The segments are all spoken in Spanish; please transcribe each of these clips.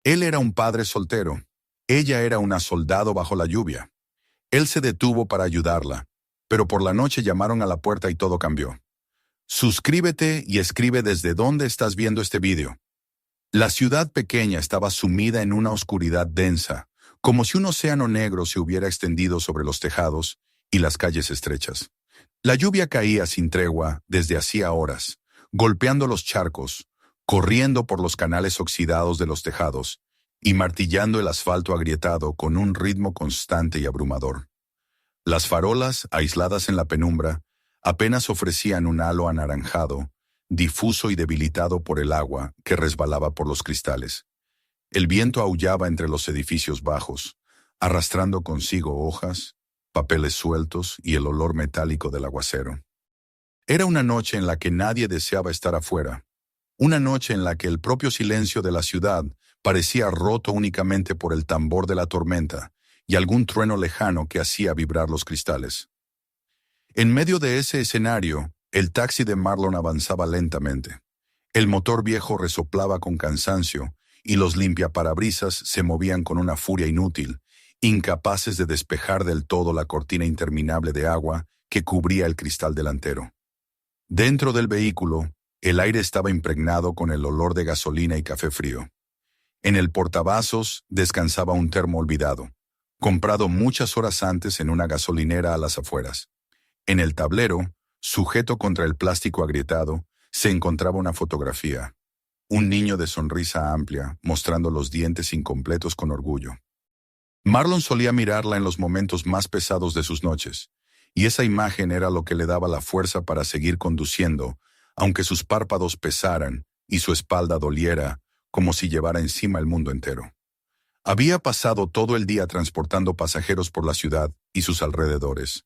Él era un padre soltero. Ella era una soldado bajo la lluvia. Él se detuvo para ayudarla, pero por la noche llamaron a la puerta y todo cambió. Suscríbete y escribe desde dónde estás viendo este vídeo. La ciudad pequeña estaba sumida en una oscuridad densa, como si un océano negro se hubiera extendido sobre los tejados y las calles estrechas. La lluvia caía sin tregua desde hacía horas, golpeando los charcos, corriendo por los canales oxidados de los tejados y martillando el asfalto agrietado con un ritmo constante y abrumador. Las farolas, aisladas en la penumbra, apenas ofrecían un halo anaranjado, difuso y debilitado por el agua que resbalaba por los cristales. El viento aullaba entre los edificios bajos, arrastrando consigo hojas, papeles sueltos y el olor metálico del aguacero. Era una noche en la que nadie deseaba estar afuera, una noche en la que el propio silencio de la ciudad parecía roto únicamente por el tambor de la tormenta y algún trueno lejano que hacía vibrar los cristales. En medio de ese escenario, el taxi de Marlon avanzaba lentamente. El motor viejo resoplaba con cansancio y los limpiaparabrisas se movían con una furia inútil, incapaces de despejar del todo la cortina interminable de agua que cubría el cristal delantero. Dentro del vehículo, el aire estaba impregnado con el olor de gasolina y café frío. En el portavasos descansaba un termo olvidado, comprado muchas horas antes en una gasolinera a las afueras. En el tablero, sujeto contra el plástico agrietado, se encontraba una fotografía. Un niño de sonrisa amplia, mostrando los dientes incompletos con orgullo. Marlon solía mirarla en los momentos más pesados de sus noches, y esa imagen era lo que le daba la fuerza para seguir conduciendo, aunque sus párpados pesaran y su espalda doliera, como si llevara encima el mundo entero. Había pasado todo el día transportando pasajeros por la ciudad y sus alrededores.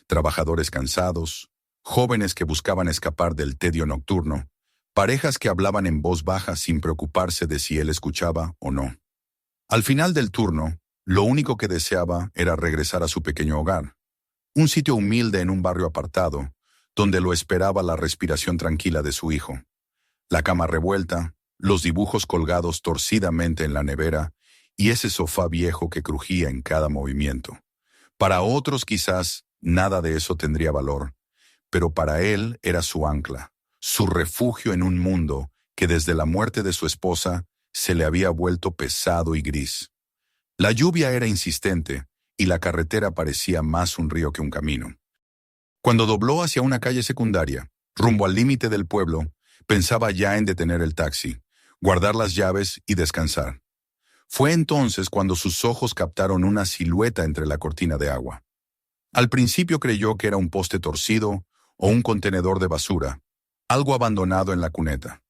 Trabajadores cansados, jóvenes que buscaban escapar del tedio nocturno, parejas que hablaban en voz baja sin preocuparse de si él escuchaba o no. Al final del turno, lo único que deseaba era regresar a su pequeño hogar, un sitio humilde en un barrio apartado, donde lo esperaba la respiración tranquila de su hijo. La cama revuelta, los dibujos colgados torcidamente en la nevera y ese sofá viejo que crujía en cada movimiento. Para otros quizás nada de eso tendría valor, pero para él era su ancla, su refugio en un mundo que desde la muerte de su esposa se le había vuelto pesado y gris. La lluvia era insistente y la carretera parecía más un río que un camino. Cuando dobló hacia una calle secundaria, rumbo al límite del pueblo, pensaba ya en detener el taxi, guardar las llaves y descansar. Fue entonces cuando sus ojos captaron una silueta entre la cortina de agua. Al principio creyó que era un poste torcido o un contenedor de basura, algo abandonado en la cuneta.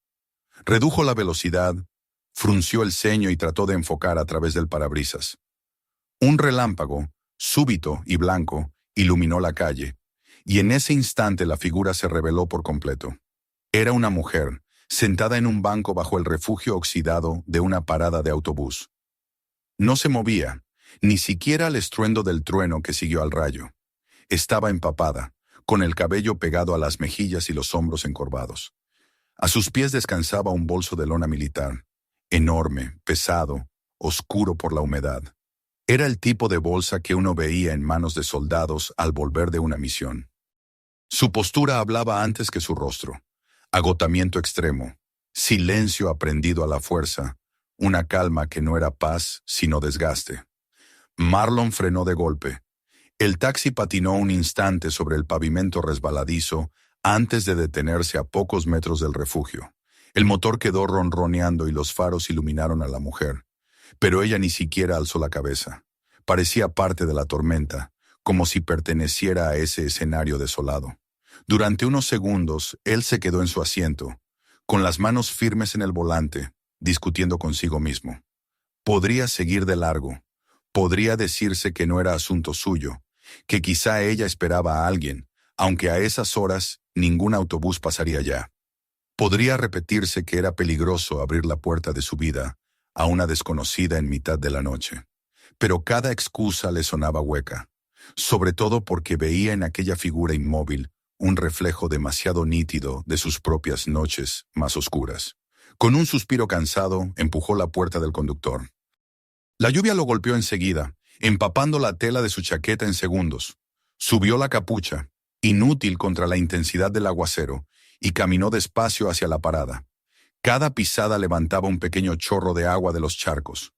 Redujo la velocidad, frunció el ceño y trató de enfocar a través del parabrisas. Un relámpago, súbito y blanco, iluminó la calle, y en ese instante la figura se reveló por completo. Era una mujer, sentada en un banco bajo el refugio oxidado de una parada de autobús. No se movía, ni siquiera al estruendo del trueno que siguió al rayo. Estaba empapada, con el cabello pegado a las mejillas y los hombros encorvados. A sus pies descansaba un bolso de lona militar, enorme, pesado, oscuro por la humedad. Era el tipo de bolsa que uno veía en manos de soldados al volver de una misión. Su postura hablaba antes que su rostro. Agotamiento extremo, silencio aprendido a la fuerza, una calma que no era paz, sino desgaste. Marlon frenó de golpe. El taxi patinó un instante sobre el pavimento resbaladizo antes de detenerse a pocos metros del refugio. El motor quedó ronroneando y los faros iluminaron a la mujer. Pero ella ni siquiera alzó la cabeza. Parecía parte de la tormenta, como si perteneciera a ese escenario desolado. Durante unos segundos, él se quedó en su asiento, con las manos firmes en el volante, discutiendo consigo mismo. Podría seguir de largo. Podría decirse que no era asunto suyo, que quizá ella esperaba a alguien, aunque a esas horas ningún autobús pasaría ya. Podría repetirse que era peligroso abrir la puerta de su vida a una desconocida en mitad de la noche. Pero cada excusa le sonaba hueca, sobre todo porque veía en aquella figura inmóvil un reflejo demasiado nítido de sus propias noches más oscuras. Con un suspiro cansado, empujó la puerta del conductor. La lluvia lo golpeó enseguida, empapando la tela de su chaqueta en segundos. Subió la capucha, inútil contra la intensidad del aguacero, y caminó despacio hacia la parada. Cada pisada levantaba un pequeño chorro de agua de los charcos.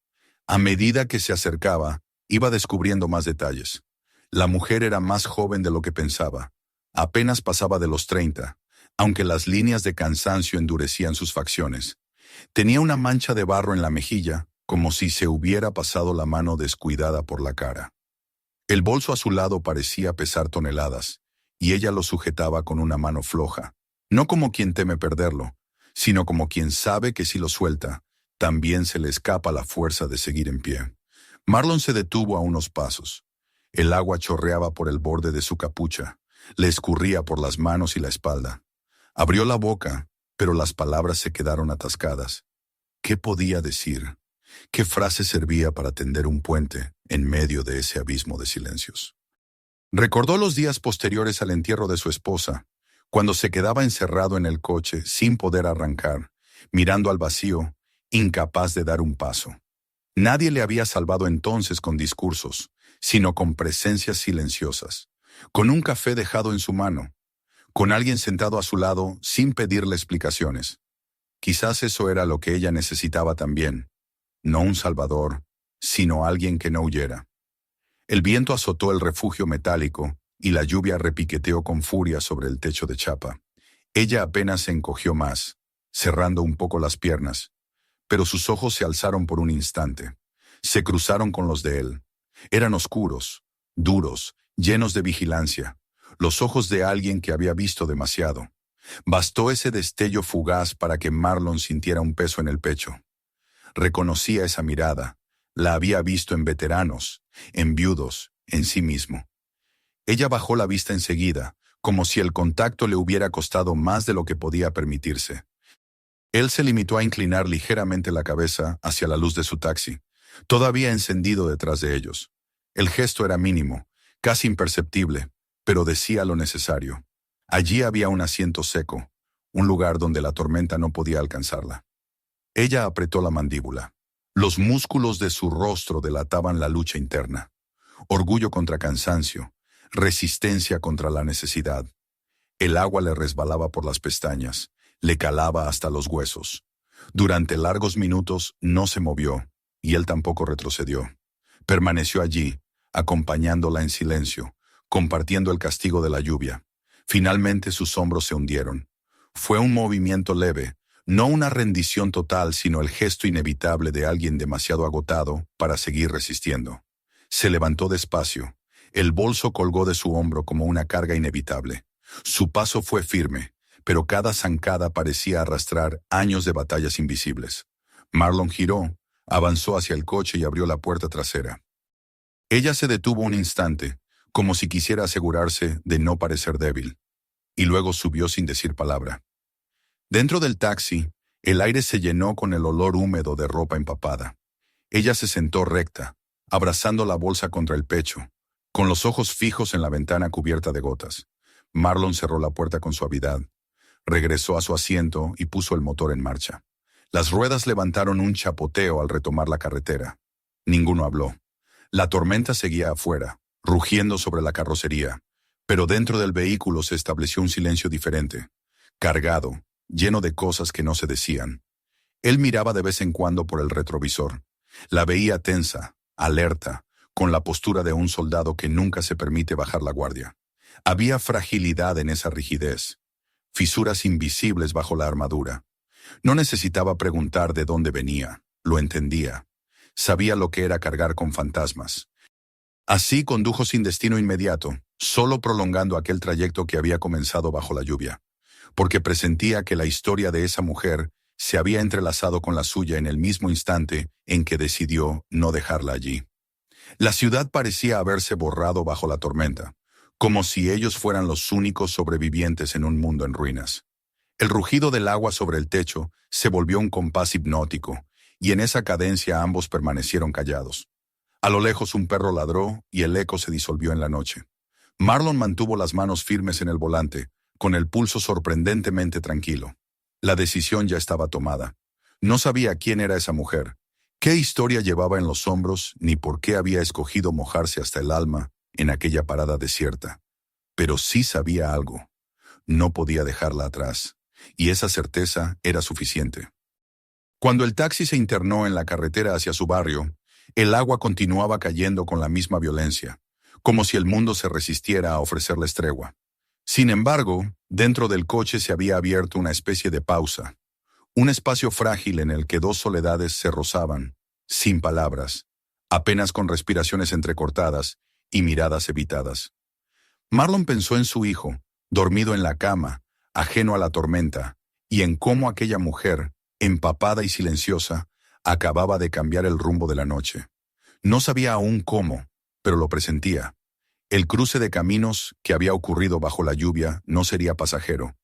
A medida que se acercaba, iba descubriendo más detalles. La mujer era más joven de lo que pensaba. Apenas pasaba de los 30, aunque las líneas de cansancio endurecían sus facciones. Tenía una mancha de barro en la mejilla, como si se hubiera pasado la mano descuidada por la cara. El bolso a su lado parecía pesar toneladas, y ella lo sujetaba con una mano floja, no como quien teme perderlo, sino como quien sabe que si lo suelta, también se le escapa la fuerza de seguir en pie. Marlon se detuvo a unos pasos. El agua chorreaba por el borde de su capucha, le escurría por las manos y la espalda. Abrió la boca, pero las palabras se quedaron atascadas. ¿Qué podía decir? ¿Qué frase servía para tender un puente en medio de ese abismo de silencios? Recordó los días posteriores al entierro de su esposa, cuando se quedaba encerrado en el coche sin poder arrancar, mirando al vacío, incapaz de dar un paso. Nadie le había salvado entonces con discursos, sino con presencias silenciosas, con un café dejado en su mano, con alguien sentado a su lado sin pedirle explicaciones. Quizás eso era lo que ella necesitaba también. No un salvador, sino alguien que no huyera. El viento azotó el refugio metálico y la lluvia repiqueteó con furia sobre el techo de chapa. Ella apenas se encogió más, cerrando un poco las piernas, pero sus ojos se alzaron por un instante. Se cruzaron con los de él. Eran oscuros, duros, llenos de vigilancia, los ojos de alguien que había visto demasiado. Bastó ese destello fugaz para que Marlon sintiera un peso en el pecho. Reconocía esa mirada. La había visto en veteranos, en viudos, en sí mismo. Ella bajó la vista enseguida, como si el contacto le hubiera costado más de lo que podía permitirse. Él se limitó a inclinar ligeramente la cabeza hacia la luz de su taxi, todavía encendido detrás de ellos. El gesto era mínimo, casi imperceptible, pero decía lo necesario. Allí había un asiento seco, un lugar donde la tormenta no podía alcanzarla. Ella apretó la mandíbula. Los músculos de su rostro delataban la lucha interna. Orgullo contra cansancio, resistencia contra la necesidad. El agua le resbalaba por las pestañas, le calaba hasta los huesos. Durante largos minutos no se movió, y él tampoco retrocedió. Permaneció allí, acompañándola en silencio, compartiendo el castigo de la lluvia. Finalmente sus hombros se hundieron. Fue un movimiento leve, no una rendición total, sino el gesto inevitable de alguien demasiado agotado para seguir resistiendo. Se levantó despacio. El bolso colgó de su hombro como una carga inevitable. Su paso fue firme, pero cada zancada parecía arrastrar años de batallas invisibles. Marlon giró, avanzó hacia el coche y abrió la puerta trasera. Ella se detuvo un instante, como si quisiera asegurarse de no parecer débil, y luego subió sin decir palabra. Dentro del taxi, el aire se llenó con el olor húmedo de ropa empapada. Ella se sentó recta, abrazando la bolsa contra el pecho, con los ojos fijos en la ventana cubierta de gotas. Marlon cerró la puerta con suavidad, regresó a su asiento y puso el motor en marcha. Las ruedas levantaron un chapoteo al retomar la carretera. Ninguno habló. La tormenta seguía afuera, rugiendo sobre la carrocería, pero dentro del vehículo se estableció un silencio diferente, cargado, lleno de cosas que no se decían. Él miraba de vez en cuando por el retrovisor. La veía tensa, alerta, con la postura de un soldado que nunca se permite bajar la guardia. Había fragilidad en esa rigidez, fisuras invisibles bajo la armadura. No necesitaba preguntar de dónde venía, lo entendía. Sabía lo que era cargar con fantasmas. Así condujo sin destino inmediato, solo prolongando aquel trayecto que había comenzado bajo la lluvia, porque presentía que la historia de esa mujer se había entrelazado con la suya en el mismo instante en que decidió no dejarla allí. La ciudad parecía haberse borrado bajo la tormenta, como si ellos fueran los únicos sobrevivientes en un mundo en ruinas. El rugido del agua sobre el techo se volvió un compás hipnótico, y en esa cadencia ambos permanecieron callados. A lo lejos un perro ladró y el eco se disolvió en la noche. Marlon mantuvo las manos firmes en el volante, con el pulso sorprendentemente tranquilo. La decisión ya estaba tomada. No sabía quién era esa mujer, qué historia llevaba en los hombros, ni por qué había escogido mojarse hasta el alma en aquella parada desierta. Pero sí sabía algo. No podía dejarla atrás, y esa certeza era suficiente. Cuando el taxi se internó en la carretera hacia su barrio, el agua continuaba cayendo con la misma violencia, como si el mundo se resistiera a ofrecerles tregua. Sin embargo, dentro del coche se había abierto una especie de pausa, un espacio frágil en el que dos soledades se rozaban, sin palabras, apenas con respiraciones entrecortadas y miradas evitadas. Marlon pensó en su hijo, dormido en la cama, ajeno a la tormenta, y en cómo aquella mujer, empapada y silenciosa, acababa de cambiar el rumbo de la noche. No sabía aún cómo, pero lo presentía. El cruce de caminos que había ocurrido bajo la lluvia no sería pasajero,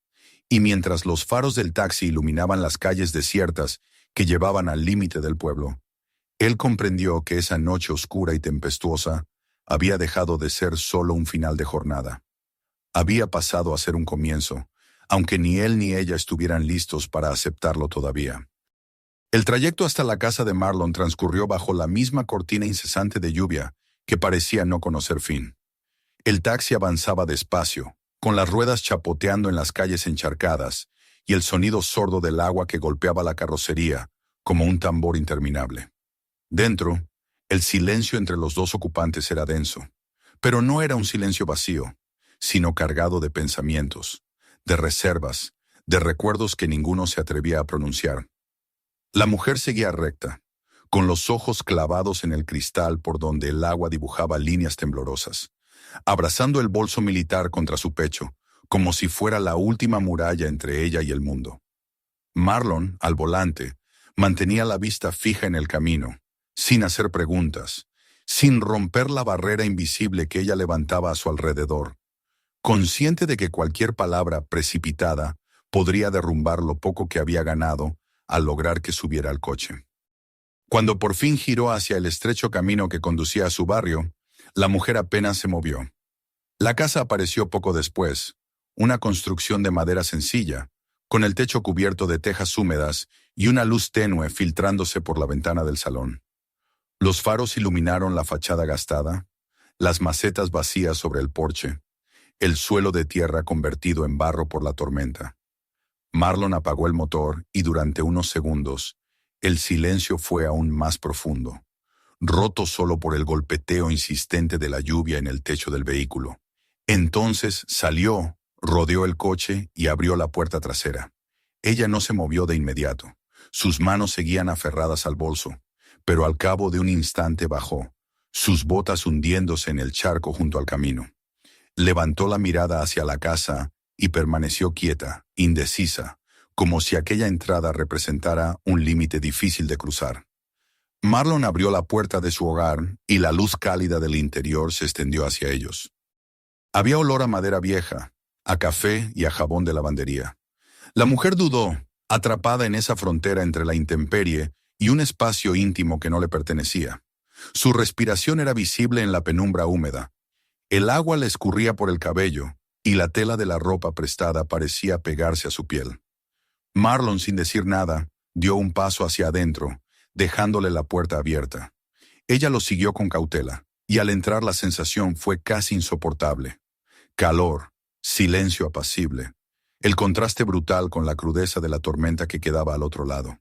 y mientras los faros del taxi iluminaban las calles desiertas que llevaban al límite del pueblo, él comprendió que esa noche oscura y tempestuosa había dejado de ser solo un final de jornada. Había pasado a ser un comienzo, aunque ni él ni ella estuvieran listos para aceptarlo todavía. El trayecto hasta la casa de Marlon transcurrió bajo la misma cortina incesante de lluvia que parecía no conocer fin. El taxi avanzaba despacio, con las ruedas chapoteando en las calles encharcadas y el sonido sordo del agua que golpeaba la carrocería como un tambor interminable. Dentro, el silencio entre los dos ocupantes era denso, pero no era un silencio vacío, sino cargado de pensamientos, de reservas, de recuerdos que ninguno se atrevía a pronunciar. La mujer seguía recta, con los ojos clavados en el cristal por donde el agua dibujaba líneas temblorosas, abrazando el bolso militar contra su pecho, como si fuera la última muralla entre ella y el mundo. Marlon, al volante, mantenía la vista fija en el camino, sin hacer preguntas, sin romper la barrera invisible que ella levantaba a su alrededor, consciente de que cualquier palabra precipitada podría derrumbar lo poco que había ganado al lograr que subiera al coche. Cuando por fin giró hacia el estrecho camino que conducía a su barrio, la mujer apenas se movió. La casa apareció poco después, una construcción de madera sencilla, con el techo cubierto de tejas húmedas y una luz tenue filtrándose por la ventana del salón. Los faros iluminaron la fachada gastada, las macetas vacías sobre el porche, el suelo de tierra convertido en barro por la tormenta. Marlon apagó el motor y durante unos segundos, el silencio fue aún más profundo, roto solo por el golpeteo insistente de la lluvia en el techo del vehículo. Entonces salió, rodeó el coche y abrió la puerta trasera. Ella no se movió de inmediato. Sus manos seguían aferradas al bolso, pero al cabo de un instante bajó, sus botas hundiéndose en el charco junto al camino. Levantó la mirada hacia la casa y permaneció quieta, indecisa, como si aquella entrada representara un límite difícil de cruzar. Marlon abrió la puerta de su hogar y la luz cálida del interior se extendió hacia ellos. Había olor a madera vieja, a café y a jabón de lavandería. La mujer dudó, atrapada en esa frontera entre la intemperie y un espacio íntimo que no le pertenecía. Su respiración era visible en la penumbra húmeda. El agua le escurría por el cabello y la tela de la ropa prestada parecía pegarse a su piel. Marlon, sin decir nada, dio un paso hacia adentro, dejándole la puerta abierta. Ella lo siguió con cautela, y al entrar la sensación fue casi insoportable. Calor, silencio apacible, el contraste brutal con la crudeza de la tormenta que quedaba al otro lado.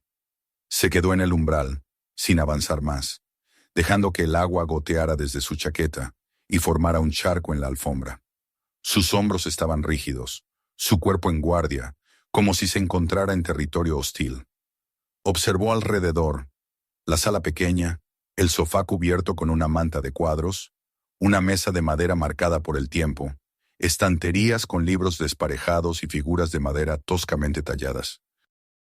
Se quedó en el umbral, sin avanzar más, dejando que el agua goteara desde su chaqueta y formara un charco en la alfombra. Sus hombros estaban rígidos, su cuerpo en guardia, como si se encontrara en territorio hostil. Observó alrededor, la sala pequeña, el sofá cubierto con una manta de cuadros, una mesa de madera marcada por el tiempo, estanterías con libros desparejados y figuras de madera toscamente talladas.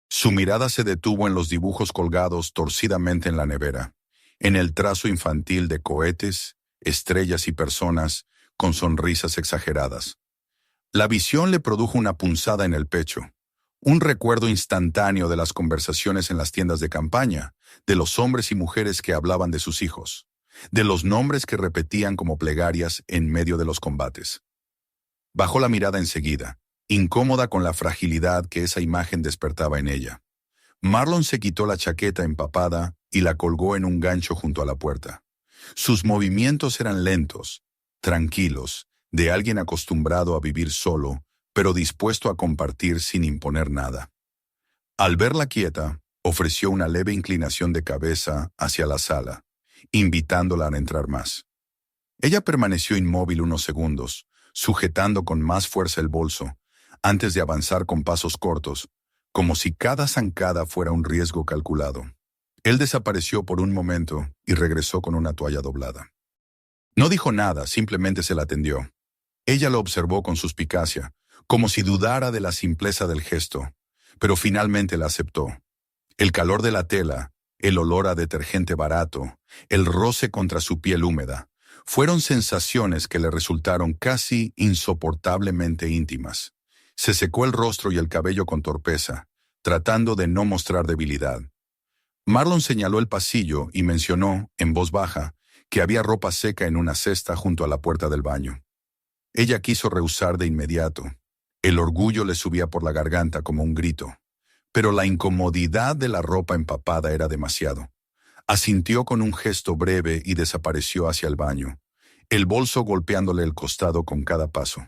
Su mirada se detuvo en los dibujos colgados torcidamente en la nevera, en el trazo infantil de cohetes, estrellas y personas con sonrisas exageradas. La visión le produjo una punzada en el pecho, un recuerdo instantáneo de las conversaciones en las tiendas de campaña, de los hombres y mujeres que hablaban de sus hijos, de los nombres que repetían como plegarias en medio de los combates. Bajó la mirada enseguida, incómoda con la fragilidad que esa imagen despertaba en ella. Marlon se quitó la chaqueta empapada y la colgó en un gancho junto a la puerta. Sus movimientos eran lentos, tranquilos, de alguien acostumbrado a vivir solo, pero dispuesto a compartir sin imponer nada. Al verla quieta, ofreció una leve inclinación de cabeza hacia la sala, invitándola a entrar más. Ella permaneció inmóvil unos segundos, sujetando con más fuerza el bolso, antes de avanzar con pasos cortos, como si cada zancada fuera un riesgo calculado. Él desapareció por un momento y regresó con una toalla doblada. No dijo nada, simplemente se la tendió. Ella lo observó con suspicacia, como si dudara de la simpleza del gesto, pero finalmente la aceptó. El calor de la tela, el olor a detergente barato, el roce contra su piel húmeda, fueron sensaciones que le resultaron casi insoportablemente íntimas. Se secó el rostro y el cabello con torpeza, tratando de no mostrar debilidad. Marlon señaló el pasillo y mencionó, en voz baja, que había ropa seca en una cesta junto a la puerta del baño. Ella quiso rehusar de inmediato. El orgullo le subía por la garganta como un grito. Pero la incomodidad de la ropa empapada era demasiado. Asintió con un gesto breve y desapareció hacia el baño, el bolso golpeándole el costado con cada paso.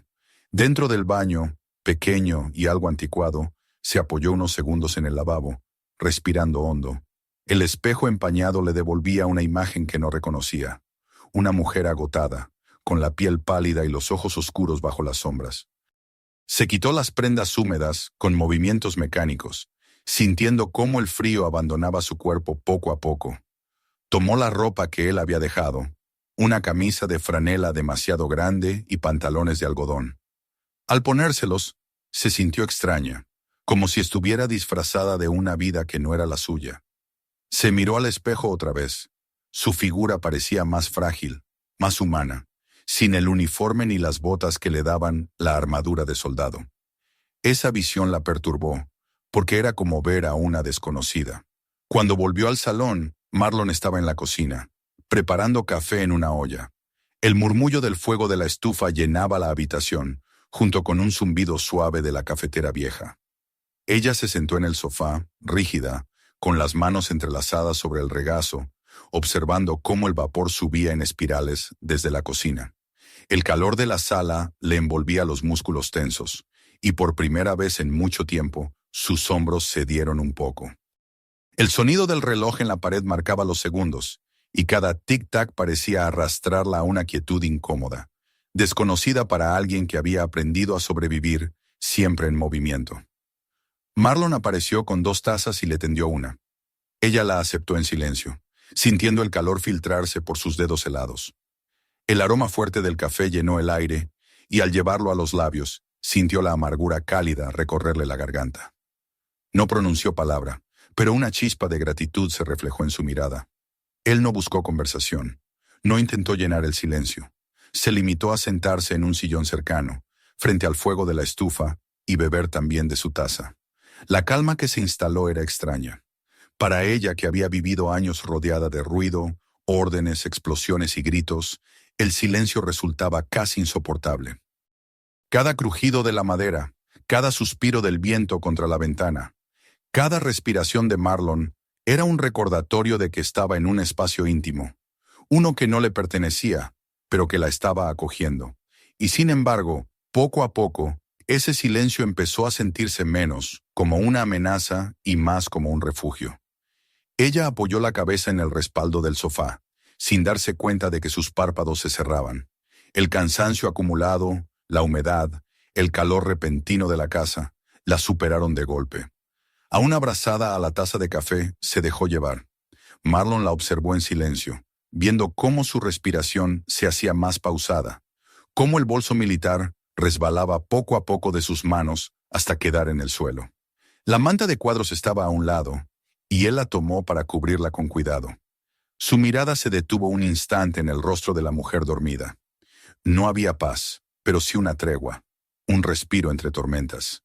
Dentro del baño, pequeño y algo anticuado, se apoyó unos segundos en el lavabo, respirando hondo. El espejo empañado le devolvía una imagen que no reconocía. Una mujer agotada, con la piel pálida y los ojos oscuros bajo las sombras. Se quitó las prendas húmedas con movimientos mecánicos, sintiendo cómo el frío abandonaba su cuerpo poco a poco. Tomó la ropa que él había dejado, una camisa de franela demasiado grande y pantalones de algodón. Al ponérselos, se sintió extraña, como si estuviera disfrazada de una vida que no era la suya. Se miró al espejo otra vez. Su figura parecía más frágil, más humana, sin el uniforme ni las botas que le daban la armadura de soldado. Esa visión la perturbó, porque era como ver a una desconocida. Cuando volvió al salón, Marlon estaba en la cocina, preparando café en una olla. El murmullo del fuego de la estufa llenaba la habitación, junto con un zumbido suave de la cafetera vieja. Ella se sentó en el sofá, rígida, con las manos entrelazadas sobre el regazo, observando cómo el vapor subía en espirales desde la cocina. El calor de la sala le envolvía los músculos tensos, y por primera vez en mucho tiempo, sus hombros cedieron un poco. El sonido del reloj en la pared marcaba los segundos, y cada tic-tac parecía arrastrarla a una quietud incómoda, desconocida para alguien que había aprendido a sobrevivir siempre en movimiento. Marlon apareció con 2 tazas y le tendió una. Ella la aceptó en silencio, sintiendo el calor filtrarse por sus dedos helados. El aroma fuerte del café llenó el aire, y al llevarlo a los labios, sintió la amargura cálida recorrerle la garganta. No pronunció palabra, pero una chispa de gratitud se reflejó en su mirada. Él no buscó conversación, no intentó llenar el silencio. Se limitó a sentarse en un sillón cercano, frente al fuego de la estufa, y beber también de su taza. La calma que se instaló era extraña. Para ella, que había vivido años rodeada de ruido, órdenes, explosiones y gritos, el silencio resultaba casi insoportable. Cada crujido de la madera, cada suspiro del viento contra la ventana, cada respiración de Marlon era un recordatorio de que estaba en un espacio íntimo, uno que no le pertenecía, pero que la estaba acogiendo. Y sin embargo, poco a poco, ese silencio empezó a sentirse menos como una amenaza y más como un refugio. Ella apoyó la cabeza en el respaldo del sofá, sin darse cuenta de que sus párpados se cerraban. El cansancio acumulado, la humedad, el calor repentino de la casa, la superaron de golpe. Aún abrazada a la taza de café, se dejó llevar. Marlon la observó en silencio, viendo cómo su respiración se hacía más pausada, cómo el bolso militar resbalaba poco a poco de sus manos hasta quedar en el suelo. La manta de cuadros estaba a un lado, y él la tomó para cubrirla con cuidado. Su mirada se detuvo un instante en el rostro de la mujer dormida. No había paz, pero sí una tregua, un respiro entre tormentas.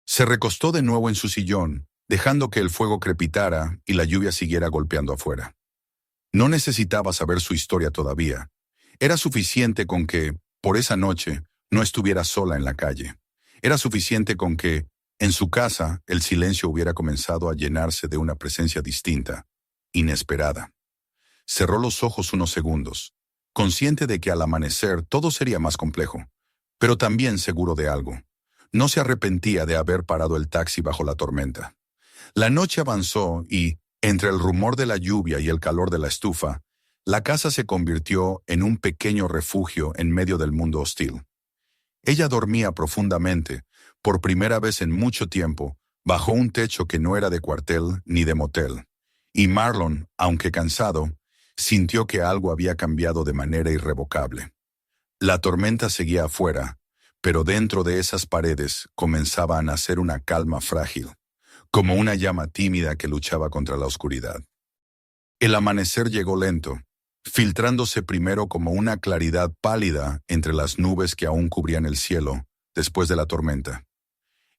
Se recostó de nuevo en su sillón, dejando que el fuego crepitara y la lluvia siguiera golpeando afuera. No necesitaba saber su historia todavía. Era suficiente con que, por esa noche, no estuviera sola en la calle. Era suficiente con que, En su casa, el silencio hubiera comenzado a llenarse de una presencia distinta, inesperada. Cerró los ojos unos segundos, consciente de que al amanecer todo sería más complejo, pero también seguro de algo. No se arrepentía de haber parado el taxi bajo la tormenta. La noche avanzó y, entre el rumor de la lluvia y el calor de la estufa, la casa se convirtió en un pequeño refugio en medio del mundo hostil. Ella dormía profundamente, por primera vez en mucho tiempo, bajo un techo que no era de cuartel ni de motel. Y Marlon, aunque cansado, sintió que algo había cambiado de manera irrevocable. La tormenta seguía afuera, pero dentro de esas paredes comenzaba a nacer una calma frágil, como una llama tímida que luchaba contra la oscuridad. El amanecer llegó lento, filtrándose primero como una claridad pálida entre las nubes que aún cubrían el cielo después de la tormenta.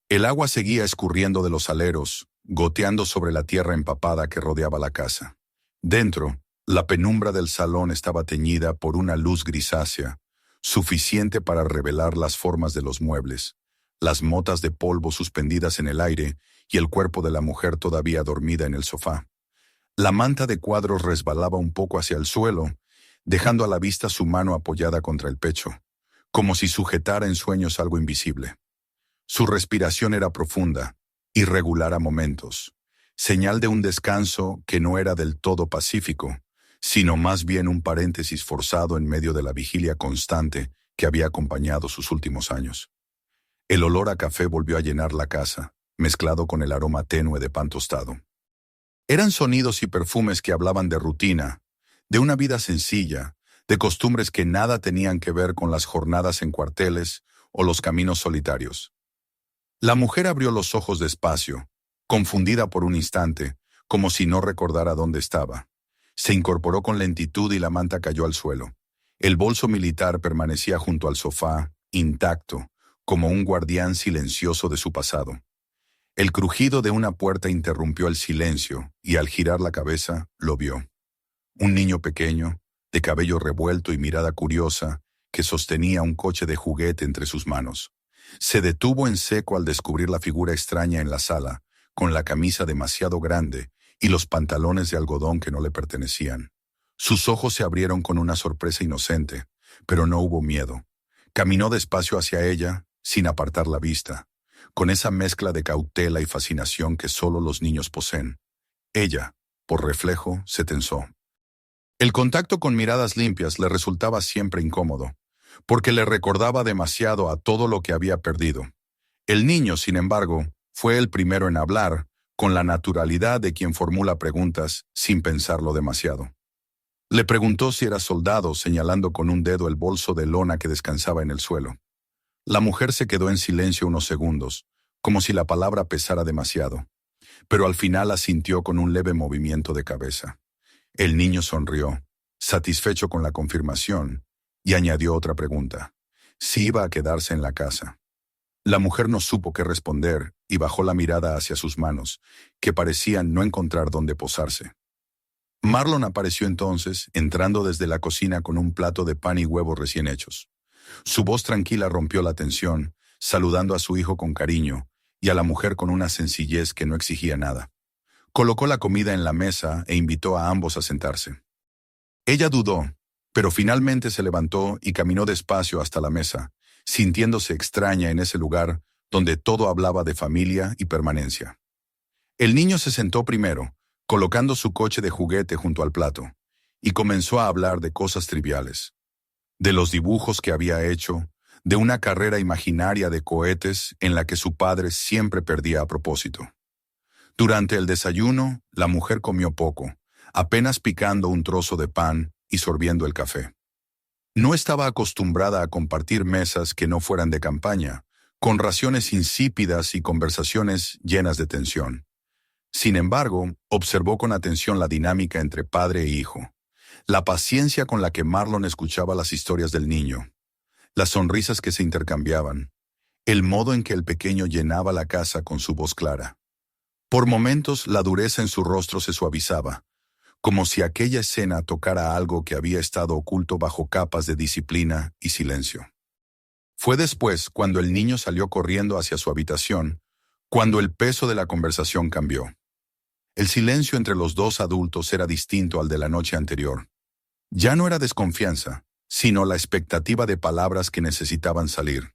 El agua seguía escurriendo de los aleros, goteando sobre la tierra empapada que rodeaba la casa. Dentro, la penumbra del salón estaba teñida por una luz grisácea, suficiente para revelar las formas de los muebles, las motas de polvo suspendidas en el aire y el cuerpo de la mujer todavía dormida en el sofá. La manta de cuadros resbalaba un poco hacia el suelo, dejando a la vista su mano apoyada contra el pecho, como si sujetara en sueños algo invisible. Su respiración era profunda, irregular a momentos, señal de un descanso que no era del todo pacífico, sino más bien un paréntesis forzado en medio de la vigilia constante que había acompañado sus últimos años. El olor a café volvió a llenar la casa, mezclado con el aroma tenue de pan tostado. Eran sonidos y perfumes que hablaban de rutina, de una vida sencilla, de costumbres que nada tenían que ver con las jornadas en cuarteles o los caminos solitarios. La mujer abrió los ojos despacio, confundida por un instante, como si no recordara dónde estaba. Se incorporó con lentitud y la manta cayó al suelo. El bolso militar permanecía junto al sofá, intacto, como un guardián silencioso de su pasado. El crujido de una puerta interrumpió el silencio y al girar la cabeza lo vio. Un niño pequeño, de cabello revuelto y mirada curiosa, que sostenía un coche de juguete entre sus manos. Se detuvo en seco al descubrir la figura extraña en la sala, con la camisa demasiado grande y los pantalones de algodón que no le pertenecían. Sus ojos se abrieron con una sorpresa inocente, pero no hubo miedo. Caminó despacio hacia ella, sin apartar la vista, con esa mezcla de cautela y fascinación que solo los niños poseen. Ella, por reflejo, se tensó. El contacto con miradas limpias le resultaba siempre incómodo, porque le recordaba demasiado a todo lo que había perdido. El niño, sin embargo, fue el primero en hablar, con la naturalidad de quien formula preguntas sin pensarlo demasiado. Le preguntó si era soldado, señalando con un dedo el bolso de lona que descansaba en el suelo. La mujer se quedó en silencio unos segundos, como si la palabra pesara demasiado, pero al final asintió con un leve movimiento de cabeza. El niño sonrió, satisfecho con la confirmación, y añadió otra pregunta: si iba a quedarse en la casa. La mujer no supo qué responder y bajó la mirada hacia sus manos, que parecían no encontrar dónde posarse. Marlon apareció entonces, entrando desde la cocina con un plato de pan y huevos recién hechos. Su voz tranquila rompió la tensión, saludando a su hijo con cariño y a la mujer con una sencillez que no exigía nada. Colocó la comida en la mesa e invitó a ambos a sentarse. Ella dudó, pero finalmente se levantó y caminó despacio hasta la mesa, sintiéndose extraña en ese lugar donde todo hablaba de familia y permanencia. El niño se sentó primero, colocando su coche de juguete junto al plato, y comenzó a hablar de cosas triviales. De los dibujos que había hecho, de una carrera imaginaria de cohetes en la que su padre siempre perdía a propósito. Durante el desayuno, la mujer comió poco, apenas picando un trozo de pan y sorbiendo el café. No estaba acostumbrada a compartir mesas que no fueran de campaña, con raciones insípidas y conversaciones llenas de tensión. Sin embargo, observó con atención la dinámica entre padre e hijo, la paciencia con la que Marlon escuchaba las historias del niño, las sonrisas que se intercambiaban, el modo en que el pequeño llenaba la casa con su voz clara. Por momentos la dureza en su rostro se suavizaba, como si aquella escena tocara algo que había estado oculto bajo capas de disciplina y silencio. Fue después cuando el niño salió corriendo hacia su habitación, Cuando el peso de la conversación cambió. El silencio entre los dos adultos era distinto al de la noche anterior. Ya no era desconfianza, sino la expectativa de palabras que necesitaban salir.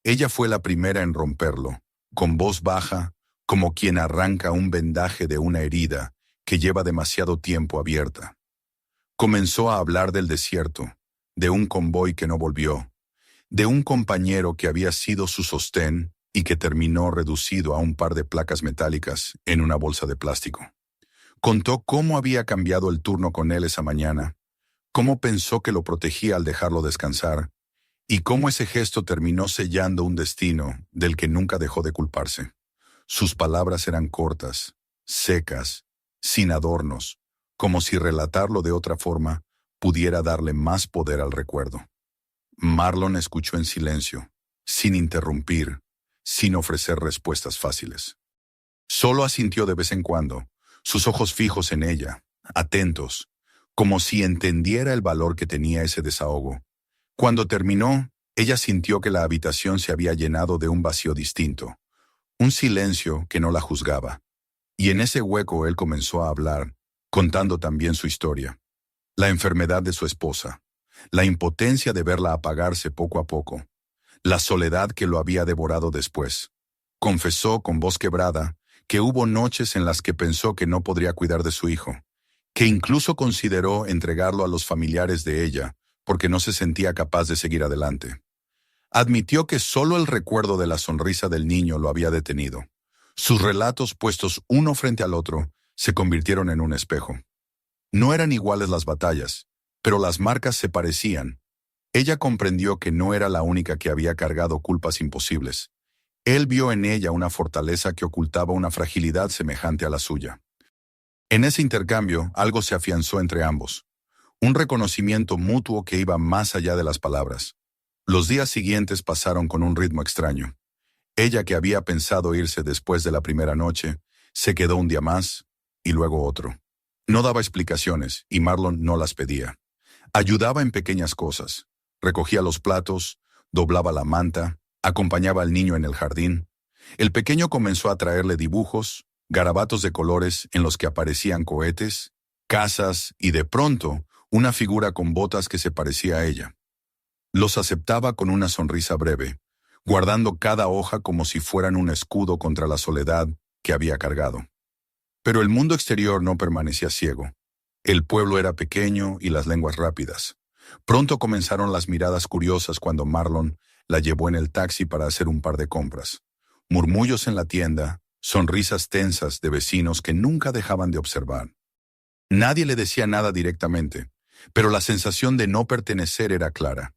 Ella fue la primera en romperlo, con voz baja, como quien arranca un vendaje de una herida que lleva demasiado tiempo abierta. Comenzó a hablar del desierto, de un convoy que no volvió, de un compañero que había sido su sostén y que terminó reducido a un par de placas metálicas en una bolsa de plástico. Contó cómo había cambiado el turno con él esa mañana, cómo pensó que lo protegía al dejarlo descansar, y cómo ese gesto terminó sellando un destino del que nunca dejó de culparse. Sus palabras eran cortas, secas, sin adornos, como si relatarlo de otra forma pudiera darle más poder al recuerdo. Marlon escuchó en silencio, sin interrumpir, sin ofrecer respuestas fáciles. Solo asintió de vez en cuando, sus ojos fijos en ella, atentos, como si entendiera el valor que tenía ese desahogo. Cuando terminó, ella sintió que la habitación se había llenado de un vacío distinto, un silencio que no la juzgaba. Y en ese hueco él comenzó a hablar, contando también su historia. La enfermedad de su esposa, la impotencia de verla apagarse poco a poco, la soledad que lo había devorado después. Confesó con voz quebrada que hubo noches en las que pensó que no podría cuidar de su hijo, que incluso consideró entregarlo a los familiares de ella porque no se sentía capaz de seguir adelante. Admitió que solo el recuerdo de la sonrisa del niño lo había detenido. Sus relatos puestos uno frente al otro se convirtieron en un espejo. No eran iguales las batallas, pero las marcas se parecían. Ella comprendió que no era la única que había cargado culpas imposibles. Él vio en ella una fortaleza que ocultaba una fragilidad semejante a la suya. En ese intercambio, algo se afianzó entre ambos. Un reconocimiento mutuo que iba más allá de las palabras. Los días siguientes pasaron con un ritmo extraño. Ella, que había pensado irse después de la primera noche, se quedó un día más y luego otro. No daba explicaciones y Marlon no las pedía. Ayudaba en pequeñas cosas. Recogía los platos, doblaba la manta, acompañaba al niño en el jardín. El pequeño comenzó a traerle dibujos, garabatos de colores en los que aparecían cohetes, casas y de pronto una figura con botas que se parecía a ella. Los aceptaba con una sonrisa breve, guardando cada hoja como si fueran un escudo contra la soledad que había cargado. Pero el mundo exterior no permanecía ciego. El pueblo era pequeño y las lenguas rápidas. Pronto comenzaron las miradas curiosas cuando Marlon la llevó en el taxi para hacer un par de compras. Murmullos en la tienda, sonrisas tensas de vecinos que nunca dejaban de observar. Nadie le decía nada directamente, pero la sensación de no pertenecer era clara.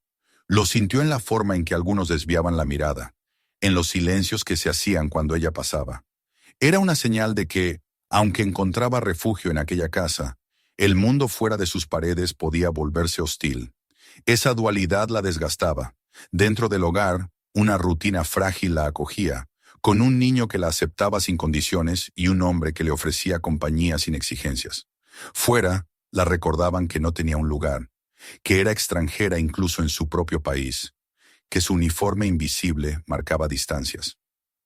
Lo sintió en la forma en que algunos desviaban la mirada, en los silencios que se hacían cuando ella pasaba. Era una señal de que, aunque encontraba refugio en aquella casa, el mundo fuera de sus paredes podía volverse hostil. Esa dualidad la desgastaba. Dentro del hogar, una rutina frágil la acogía, con un niño que la aceptaba sin condiciones y un hombre que le ofrecía compañía sin exigencias. Fuera, la recordaban que no tenía un lugar, que era extranjera incluso en su propio país, que su uniforme invisible marcaba distancias.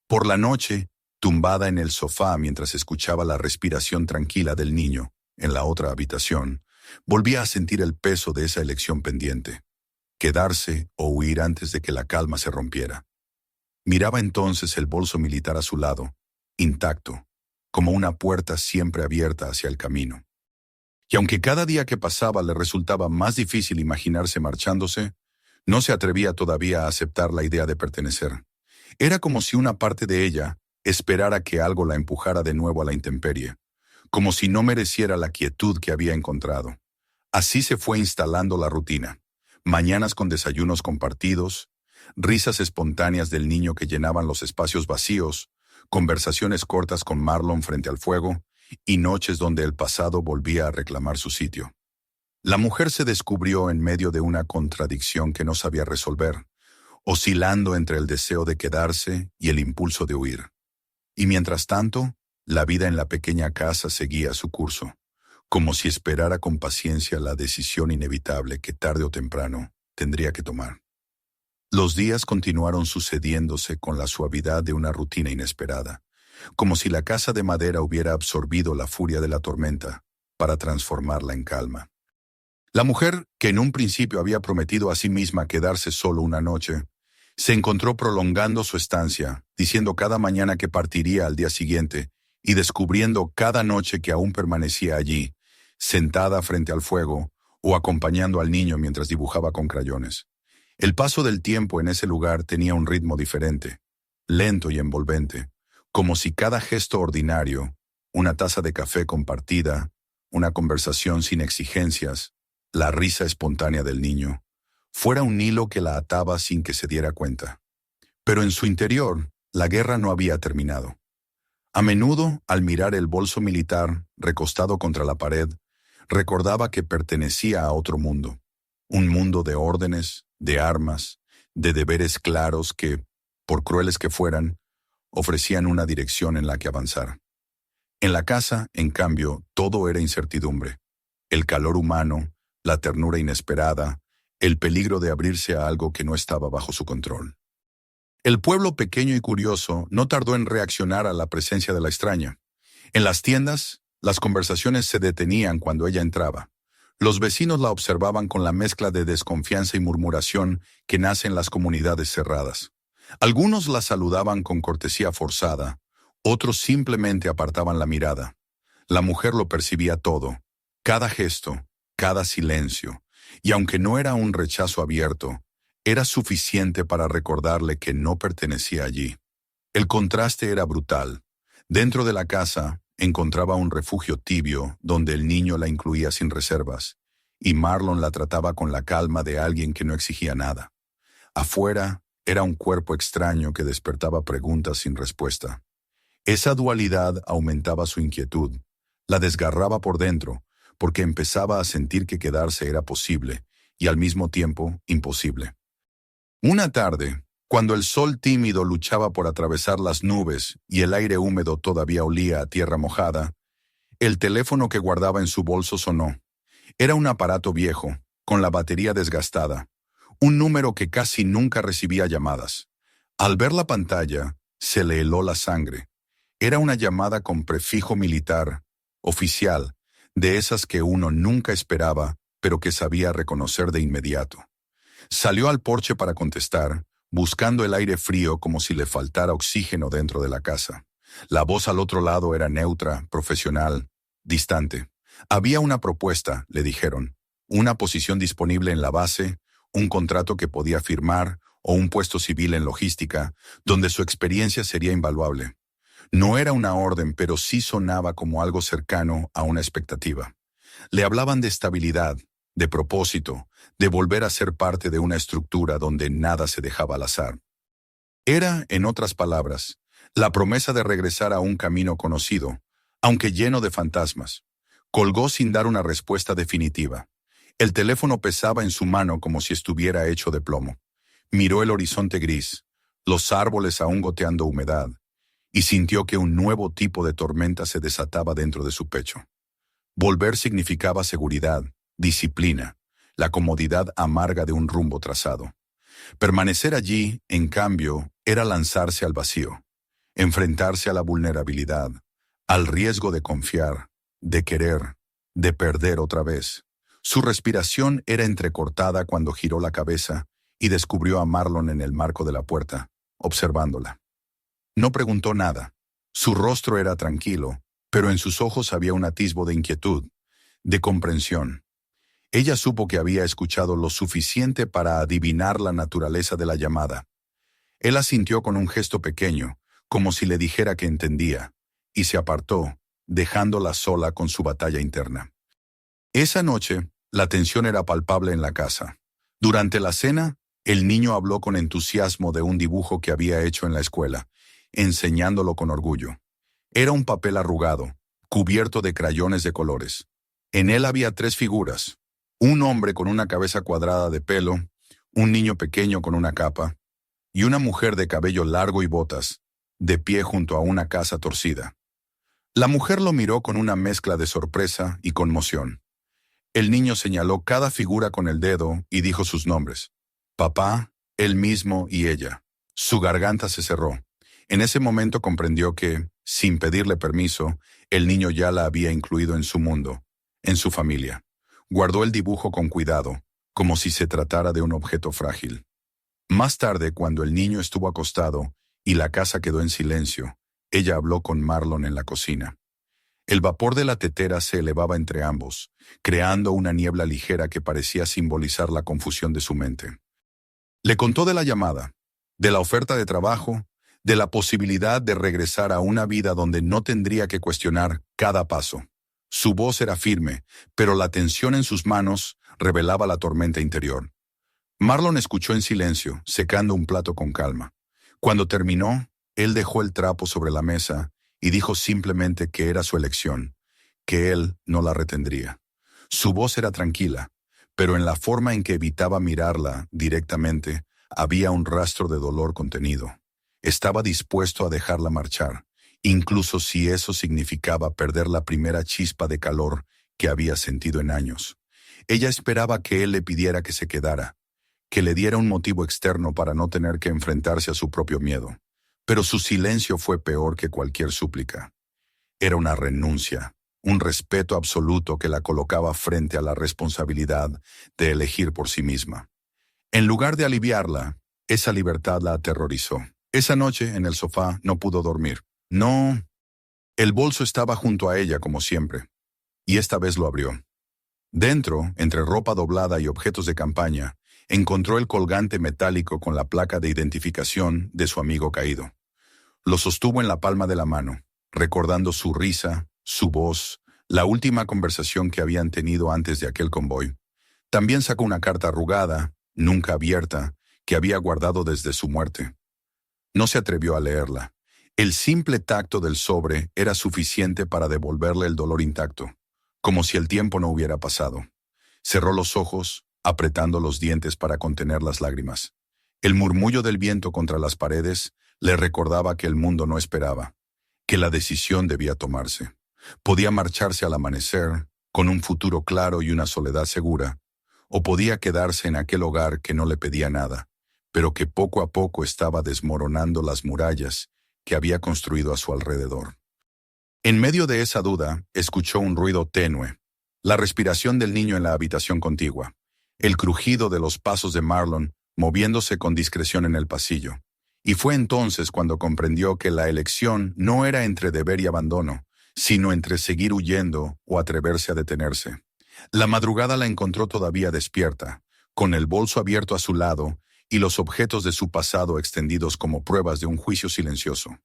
Por la noche, tumbada en el sofá mientras escuchaba la respiración tranquila del niño en la otra habitación, volvía a sentir el peso de esa elección pendiente, quedarse o huir antes de que la calma se rompiera. Miraba entonces el bolso militar a su lado, intacto, como una puerta siempre abierta hacia el camino. Y aunque cada día que pasaba le resultaba más difícil imaginarse marchándose, no se atrevía todavía a aceptar la idea de pertenecer. Era como si una parte de ella esperara que algo la empujara de nuevo a la intemperie, como si no mereciera la quietud que había encontrado. Así se fue instalando la rutina. Mañanas con desayunos compartidos, risas espontáneas del niño que llenaban los espacios vacíos, conversaciones cortas con Marlon frente al fuego, y noches donde el pasado volvía a reclamar su sitio. La mujer se descubrió en medio de una contradicción que no sabía resolver, oscilando entre el deseo de quedarse y el impulso de huir. Y mientras tanto, la vida en la pequeña casa seguía su curso, como si esperara con paciencia la decisión inevitable que tarde o temprano tendría que tomar. Los días continuaron sucediéndose con la suavidad de una rutina inesperada, como si la casa de madera hubiera absorbido la furia de la tormenta para transformarla en calma. La mujer, que en un principio había prometido a sí misma quedarse solo una noche, se encontró prolongando su estancia, diciendo cada mañana que partiría al día siguiente y descubriendo cada noche que aún permanecía allí, sentada frente al fuego o acompañando al niño mientras dibujaba con crayones. El paso del tiempo en ese lugar tenía un ritmo diferente, lento y envolvente, como si cada gesto ordinario, una taza de café compartida, una conversación sin exigencias, la risa espontánea del niño, fuera un hilo que la ataba sin que se diera cuenta. Pero en su interior, la guerra no había terminado. A menudo, al mirar el bolso militar recostado contra la pared, recordaba que pertenecía a otro mundo, un mundo de órdenes, de armas, de deberes claros que, por crueles que fueran, ofrecían una dirección en la que avanzar. En la casa, en cambio, todo era incertidumbre. El calor humano, la ternura inesperada, el peligro de abrirse a algo que no estaba bajo su control. El pueblo pequeño y curioso no tardó en reaccionar a la presencia de la extraña. En las tiendas, las conversaciones se detenían cuando ella entraba. Los vecinos la observaban con la mezcla de desconfianza y murmuración que nace en las comunidades cerradas. Algunos la saludaban con cortesía forzada, otros simplemente apartaban la mirada. La mujer lo percibía todo, cada gesto, cada silencio, y aunque no era un rechazo abierto, era suficiente para recordarle que no pertenecía allí. El contraste era brutal. Dentro de la casa encontraba un refugio tibio donde el niño la incluía sin reservas, y Marlon la trataba con la calma de alguien que no exigía nada. Afuera era un cuerpo extraño que despertaba preguntas sin respuesta. Esa dualidad aumentaba su inquietud, la desgarraba por dentro, porque empezaba a sentir que quedarse era posible y al mismo tiempo imposible. Una tarde, cuando el sol tímido luchaba por atravesar las nubes y el aire húmedo todavía olía a tierra mojada, el teléfono que guardaba en su bolso sonó. Era un aparato viejo, con la batería desgastada, un número que casi nunca recibía llamadas. Al ver la pantalla, se le heló la sangre. Era una llamada con prefijo militar, oficial, de esas que uno nunca esperaba, pero que sabía reconocer de inmediato. Salió al porche para contestar, buscando el aire frío como si le faltara oxígeno dentro de la casa. La voz al otro lado era neutra, profesional, distante. Había una propuesta, le dijeron, una posición disponible en la base, un contrato que podía firmar o un puesto civil en logística, donde su experiencia sería invaluable. No era una orden, pero sí sonaba como algo cercano a una expectativa. Le hablaban de estabilidad, de propósito, de volver a ser parte de una estructura donde nada se dejaba al azar. Era, en otras palabras, la promesa de regresar a un camino conocido, aunque lleno de fantasmas. Colgó sin dar una respuesta definitiva. El teléfono pesaba en su mano como si estuviera hecho de plomo. Miró el horizonte gris, los árboles aún goteando humedad, y sintió que un nuevo tipo de tormenta se desataba dentro de su pecho. Volver significaba seguridad, disciplina, la comodidad amarga de un rumbo trazado. Permanecer allí, en cambio, era lanzarse al vacío, enfrentarse a la vulnerabilidad, al riesgo de confiar, de querer, de perder otra vez. Su respiración era entrecortada cuando giró la cabeza y descubrió a Marlon en el marco de la puerta, observándola. No preguntó nada. Su rostro era tranquilo, pero en sus ojos había un atisbo de inquietud, de comprensión. Ella supo que había escuchado lo suficiente para adivinar la naturaleza de la llamada. Él asintió con un gesto pequeño, como si le dijera que entendía, y se apartó, dejándola sola con su batalla interna. Esa noche, la tensión era palpable en la casa. Durante la cena, el niño habló con entusiasmo de un dibujo que había hecho en la escuela, enseñándolo con orgullo. Era un papel arrugado, cubierto de crayones de colores. En él había 3 figuras: un hombre con una cabeza cuadrada de pelo, un niño pequeño con una capa, y una mujer de cabello largo y botas, de pie junto a una casa torcida. La mujer lo miró con una mezcla de sorpresa y conmoción. El niño señaló cada figura con el dedo y dijo sus nombres: papá, Él mismo y ella. Su garganta se cerró. En ese momento comprendió que, sin pedirle permiso, el niño ya la había incluido en su mundo, en su familia. Guardó el dibujo con cuidado, como si se tratara de un objeto frágil. Más tarde, cuando el niño estuvo acostado y la casa quedó en silencio, ella habló con Marlon en la cocina. El vapor de la tetera se elevaba entre ambos, creando una niebla ligera que parecía simbolizar la confusión de su mente. Le contó de la llamada, de la oferta de trabajo, de la posibilidad de regresar a una vida donde no tendría que cuestionar cada paso. Su voz era firme, pero la tensión en sus manos revelaba la tormenta interior. Marlon escuchó en silencio, secando un plato con calma. Cuando terminó, él dejó el trapo sobre la mesa y dijo simplemente que era su elección, que él no la retendría. Su voz era tranquila, pero en la forma en que evitaba mirarla directamente había un rastro de dolor contenido. Estaba dispuesto a dejarla marchar, incluso si eso significaba perder la primera chispa de calor que había sentido en años. Ella esperaba que él le pidiera que se quedara, que le diera un motivo externo para no tener que enfrentarse a su propio miedo. Pero su silencio fue peor que cualquier súplica. Era una renuncia, un respeto absoluto que la colocaba frente a la responsabilidad de elegir por sí misma. En lugar de aliviarla, esa libertad la aterrorizó. Esa noche, en el sofá, no pudo dormir. No, el bolso estaba junto a ella como siempre, y esta vez lo abrió. Dentro, entre ropa doblada y objetos de campaña, encontró el colgante metálico con la placa de identificación de su amigo caído. Lo sostuvo en la palma de la mano, recordando su risa, su voz, la última conversación que habían tenido antes de aquel convoy. También sacó una carta arrugada, nunca abierta, que había guardado desde su muerte. No se atrevió a leerla. El simple tacto del sobre era suficiente para devolverle el dolor intacto, como si el tiempo no hubiera pasado. Cerró los ojos, apretando los dientes para contener las lágrimas. El murmullo del viento contra las paredes le recordaba que el mundo no esperaba, que la decisión debía tomarse. Podía marcharse al amanecer, con un futuro claro y una soledad segura, o podía quedarse en aquel hogar que no le pedía nada, pero que poco a poco estaba desmoronando las murallas que había construido a su alrededor. En medio de esa duda, escuchó un ruido tenue, la respiración del niño en la habitación contigua, el crujido de los pasos de Marlon moviéndose con discreción en el pasillo. Y fue entonces cuando comprendió que la elección no era entre deber y abandono, sino entre seguir huyendo o atreverse a detenerse. La madrugada la encontró todavía despierta, con el bolso abierto a su lado y los objetos de su pasado extendidos como pruebas de un juicio silencioso.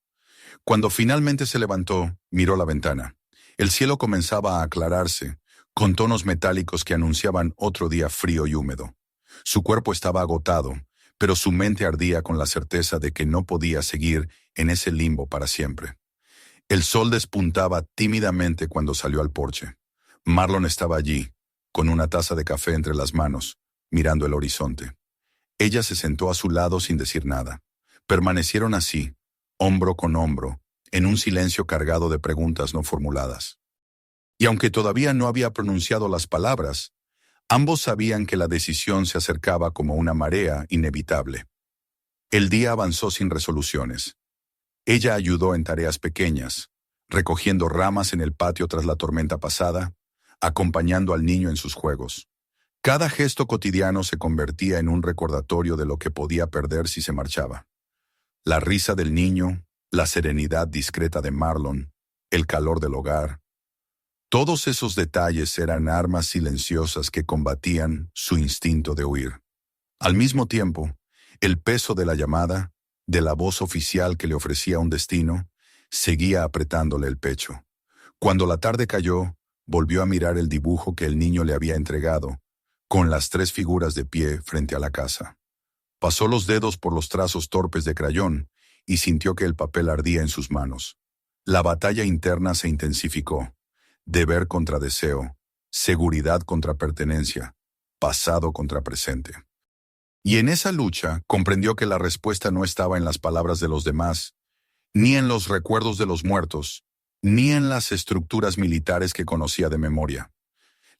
Cuando finalmente se levantó, miró la ventana. El cielo comenzaba a aclararse, con tonos metálicos que anunciaban otro día frío y húmedo. Su cuerpo estaba agotado, pero su mente ardía con la certeza de que no podía seguir en ese limbo para siempre. El sol despuntaba tímidamente cuando salió al porche. Marlon estaba allí, con una taza de café entre las manos, mirando el horizonte. Ella se sentó a su lado sin decir nada. Permanecieron así, hombro con hombro, en un silencio cargado de preguntas no formuladas. Y aunque todavía no había pronunciado las palabras, ambos sabían que la decisión se acercaba como una marea inevitable. El día avanzó sin resoluciones. Ella ayudó en tareas pequeñas, recogiendo ramas en el patio tras la tormenta pasada, acompañando al niño en sus juegos. Cada gesto cotidiano se convertía en un recordatorio de lo que podía perder si se marchaba. La risa del niño, la serenidad discreta de Marlon, el calor del hogar. Todos esos detalles eran armas silenciosas que combatían su instinto de huir. Al mismo tiempo, el peso de la llamada, de la voz oficial que le ofrecía un destino, seguía apretándole el pecho. Cuando la tarde cayó, volvió a mirar el dibujo que el niño le había entregado, con las 3 figuras de pie frente a la casa. Pasó los dedos por los trazos torpes de crayón y sintió que el papel ardía en sus manos. La batalla interna se intensificó. Deber contra deseo, seguridad contra pertenencia, pasado contra presente. Y en esa lucha comprendió que la respuesta no estaba en las palabras de los demás, ni en los recuerdos de los muertos, ni en las estructuras militares que conocía de memoria.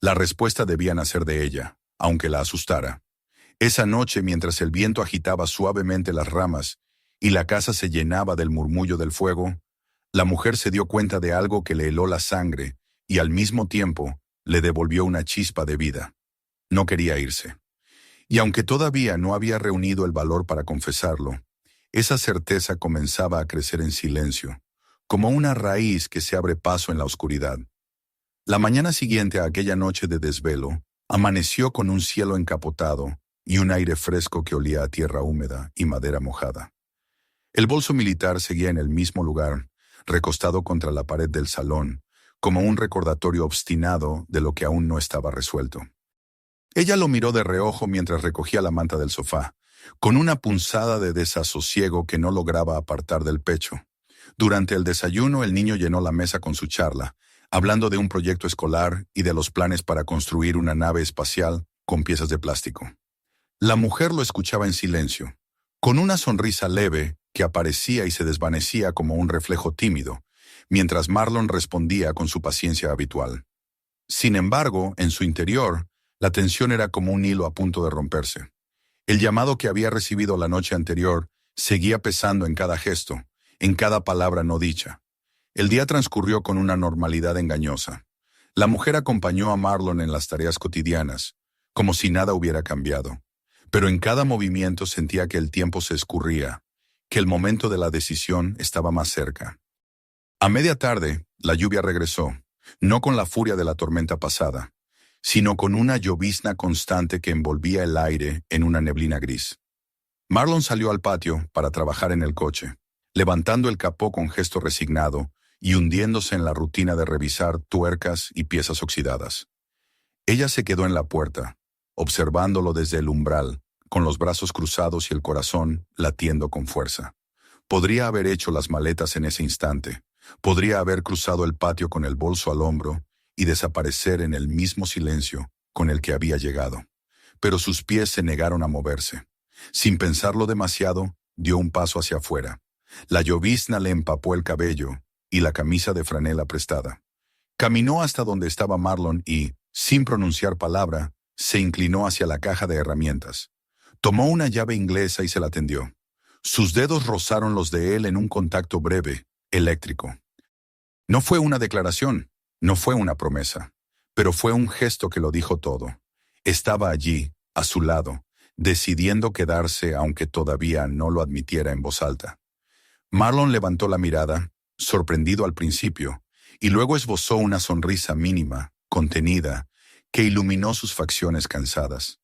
La respuesta debía nacer de ella, aunque la asustara. Esa noche, mientras el viento agitaba suavemente las ramas y la casa se llenaba del murmullo del fuego, la mujer se dio cuenta de algo que le heló la sangre y al mismo tiempo le devolvió una chispa de vida. No quería irse. Y aunque todavía no había reunido el valor para confesarlo, esa certeza comenzaba a crecer en silencio, como una raíz que se abre paso en la oscuridad. La mañana siguiente a aquella noche de desvelo, amaneció con un cielo encapotado y un aire fresco que olía a tierra húmeda y madera mojada. El bolso militar seguía en el mismo lugar, recostado contra la pared del salón, como un recordatorio obstinado de lo que aún no estaba resuelto. Ella lo miró de reojo mientras recogía la manta del sofá, con una punzada de desasosiego que no lograba apartar del pecho. Durante el desayuno, el niño llenó la mesa con su charla, hablando de un proyecto escolar y de los planes para construir una nave espacial con piezas de plástico. La mujer lo escuchaba en silencio, con una sonrisa leve que aparecía y se desvanecía como un reflejo tímido, mientras Marlon respondía con su paciencia habitual. Sin embargo, en su interior, la tensión era como un hilo a punto de romperse. El llamado que había recibido la noche anterior seguía pesando en cada gesto, en cada palabra no dicha. El día transcurrió con una normalidad engañosa. La mujer acompañó a Marlon en las tareas cotidianas, como si nada hubiera cambiado. Pero en cada movimiento sentía que el tiempo se escurría, que el momento de la decisión estaba más cerca. A media tarde, la lluvia regresó, no con la furia de la tormenta pasada, sino con una llovizna constante que envolvía el aire en una neblina gris. Marlon salió al patio para trabajar en el coche, levantando el capó con gesto resignado y hundiéndose en la rutina de revisar tuercas y piezas oxidadas. Ella se quedó en la puerta, observándolo desde el umbral, con los brazos cruzados y el corazón latiendo con fuerza. Podría haber hecho las maletas en ese instante, podría haber cruzado el patio con el bolso al hombro y desaparecer en el mismo silencio con el que había llegado. Pero sus pies se negaron a moverse. Sin pensarlo demasiado, dio un paso hacia afuera. La llovizna le empapó el cabello y la camisa de franela prestada. Caminó hasta donde estaba Marlon y, sin pronunciar palabra, se inclinó hacia la caja de herramientas. Tomó una llave inglesa y se la tendió. Sus dedos rozaron los de él en un contacto breve, eléctrico. No fue una declaración, no fue una promesa, pero fue un gesto que lo dijo todo. Estaba allí, a su lado, decidiendo quedarse aunque todavía no lo admitiera en voz alta. Marlon levantó la mirada, sorprendido al principio, y luego esbozó una sonrisa mínima, contenida, que iluminó sus facciones cansadas.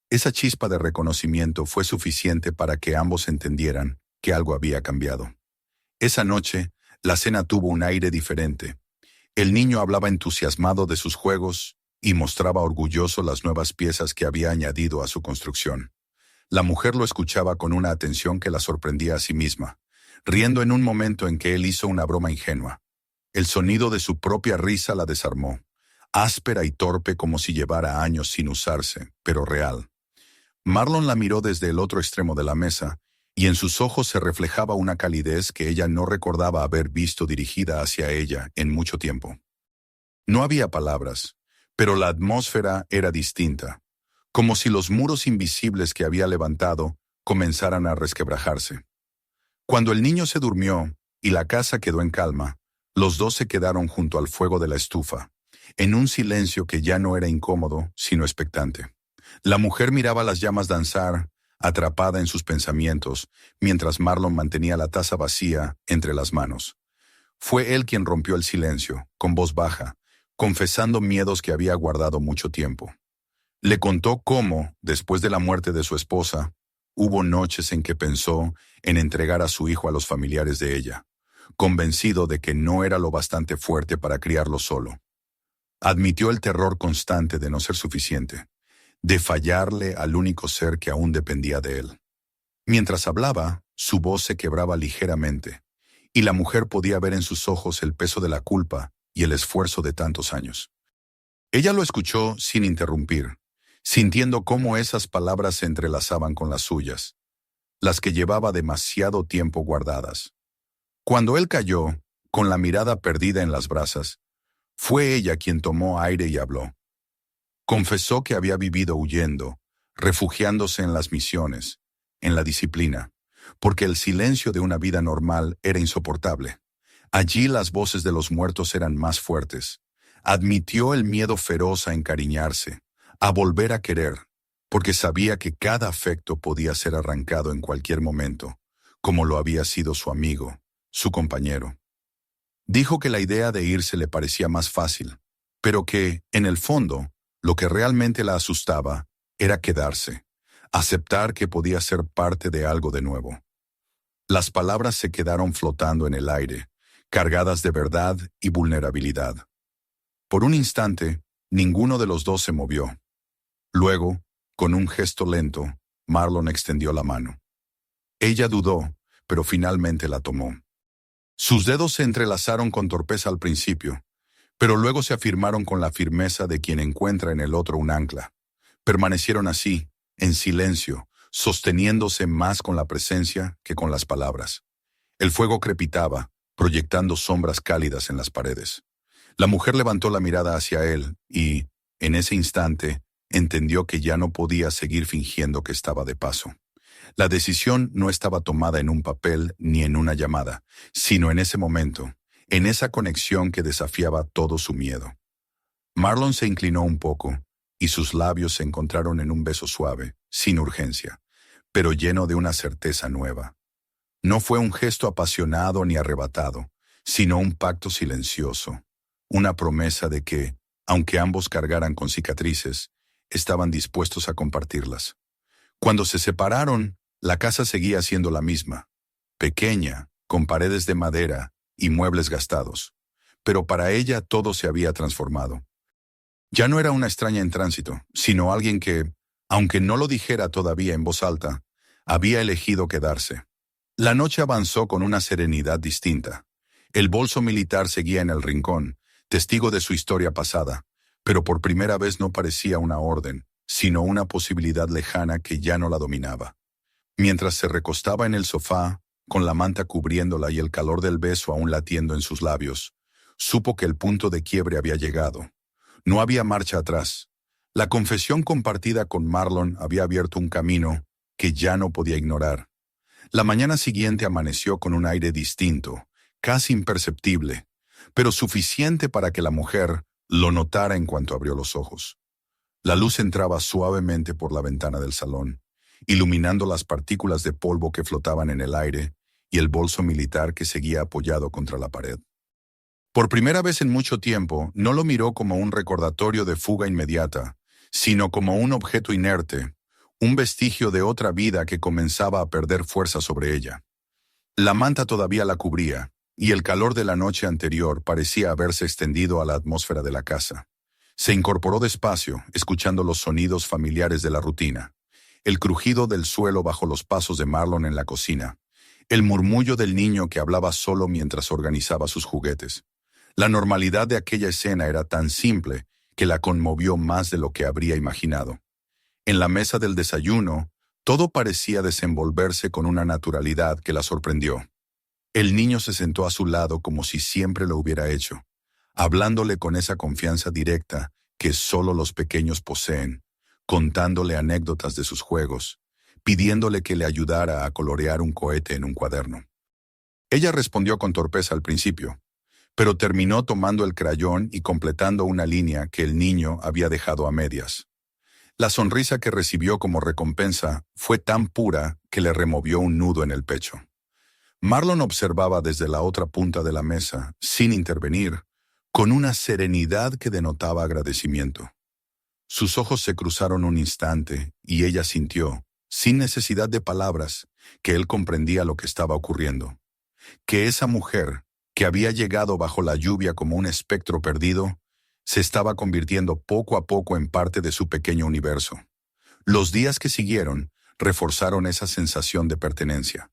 Esa chispa de reconocimiento fue suficiente para que ambos entendieran que algo había cambiado. Esa noche, la cena tuvo un aire diferente. El niño hablaba entusiasmado de sus juegos y mostraba orgulloso las nuevas piezas que había añadido a su construcción. La mujer lo escuchaba con una atención que la sorprendía a sí misma, riendo en un momento en que él hizo una broma ingenua. El sonido de su propia risa la desarmó, áspera y torpe como si llevara años sin usarse, pero real. Marlon la miró desde el otro extremo de la mesa, y en sus ojos se reflejaba una calidez que ella no recordaba haber visto dirigida hacia ella en mucho tiempo. No había palabras, pero la atmósfera era distinta, como si los muros invisibles que había levantado comenzaran a resquebrajarse. Cuando el niño se durmió y la casa quedó en calma, los dos se quedaron junto al fuego de la estufa, en un silencio que ya no era incómodo, sino expectante. La mujer miraba las llamas danzar, atrapada en sus pensamientos, mientras Marlon mantenía la taza vacía entre las manos. Fue él quien rompió el silencio, con voz baja, confesando miedos que había guardado mucho tiempo. Le contó cómo, después de la muerte de su esposa, hubo noches en que pensó en entregar a su hijo a los familiares de ella, convencido de que no era lo bastante fuerte para criarlo solo. Admitió el terror constante de no ser suficiente, de fallarle al único ser que aún dependía de él. Mientras hablaba, su voz se quebraba ligeramente, y la mujer podía ver en sus ojos el peso de la culpa y el esfuerzo de tantos años. Ella lo escuchó sin interrumpir, sintiendo cómo esas palabras se entrelazaban con las suyas, las que llevaba demasiado tiempo guardadas. Cuando él cayó, con la mirada perdida en las brasas, fue ella quien tomó aire y habló. Confesó que había vivido huyendo, refugiándose en las misiones, en la disciplina, porque el silencio de una vida normal era insoportable. Allí las voces de los muertos eran más fuertes. Admitió el miedo feroz a encariñarse, a volver a querer, porque sabía que cada afecto podía ser arrancado en cualquier momento, como lo había sido su amigo, su compañero. Dijo que la idea de irse le parecía más fácil, pero que, en el fondo, lo que realmente la asustaba era quedarse, aceptar que podía ser parte de algo de nuevo. Las palabras se quedaron flotando en el aire, cargadas de verdad y vulnerabilidad. Por un instante, ninguno de los dos se movió. Luego, con un gesto lento, Marlon extendió la mano. Ella dudó, pero finalmente la tomó. Sus dedos se entrelazaron con torpeza al principio, pero luego se afirmaron con la firmeza de quien encuentra en el otro un ancla. Permanecieron así, en silencio, sosteniéndose más con la presencia que con las palabras. El fuego crepitaba, proyectando sombras cálidas en las paredes. La mujer levantó la mirada hacia él y, en ese instante, entendió que ya no podía seguir fingiendo que estaba de paso. La decisión no estaba tomada en un papel ni en una llamada, sino en ese momento, en esa conexión que desafiaba todo su miedo. Marlon se inclinó un poco, y sus labios se encontraron en un beso suave, sin urgencia, pero lleno de una certeza nueva. No fue un gesto apasionado ni arrebatado, sino un pacto silencioso, una promesa de que, aunque ambos cargaran con cicatrices, estaban dispuestos a compartirlas. Cuando se separaron, la casa seguía siendo la misma, pequeña, con paredes de madera y muebles gastados, pero para ella todo se había transformado. Ya no era una extraña en tránsito, sino alguien que, aunque no lo dijera todavía en voz alta, había elegido quedarse. La noche avanzó con una serenidad distinta. El bolso militar seguía en el rincón, testigo de su historia pasada, pero por primera vez no parecía una orden, sino una posibilidad lejana que ya no la dominaba. Mientras se recostaba en el sofá, con la manta cubriéndola y el calor del beso aún latiendo en sus labios, supo que el punto de quiebre había llegado. No había marcha atrás. La confesión compartida con Marlon había abierto un camino que ya no podía ignorar. La mañana siguiente amaneció con un aire distinto, casi imperceptible, pero suficiente para que la mujer lo notara en cuanto abrió los ojos. La luz entraba suavemente por la ventana del salón, iluminando las partículas de polvo que flotaban en el aire y el bolso militar que seguía apoyado contra la pared. Por primera vez en mucho tiempo, no lo miró como un recordatorio de fuga inmediata, sino como un objeto inerte, un vestigio de otra vida que comenzaba a perder fuerza sobre ella. La manta todavía la cubría, y el calor de la noche anterior parecía haberse extendido a la atmósfera de la casa. Se incorporó despacio, escuchando los sonidos familiares de la rutina. El crujido del suelo bajo los pasos de Marlon en la cocina. El murmullo del niño que hablaba solo mientras organizaba sus juguetes. La normalidad de aquella escena era tan simple que la conmovió más de lo que habría imaginado. En la mesa del desayuno, todo parecía desenvolverse con una naturalidad que la sorprendió. El niño se sentó a su lado como si siempre lo hubiera hecho, hablándole con esa confianza directa que solo los pequeños poseen, contándole anécdotas de sus juegos, pidiéndole que le ayudara a colorear un cohete en un cuaderno. Ella respondió con torpeza al principio, pero terminó tomando el crayón y completando una línea que el niño había dejado a medias. La sonrisa que recibió como recompensa fue tan pura que le removió un nudo en el pecho. Marlon observaba desde la otra punta de la mesa, sin intervenir, con una serenidad que denotaba agradecimiento. Sus ojos se cruzaron un instante y ella sintió, sin necesidad de palabras, que él comprendía lo que estaba ocurriendo. Que esa mujer, que había llegado bajo la lluvia como un espectro perdido, se estaba convirtiendo poco a poco en parte de su pequeño universo. Los días que siguieron reforzaron esa sensación de pertenencia.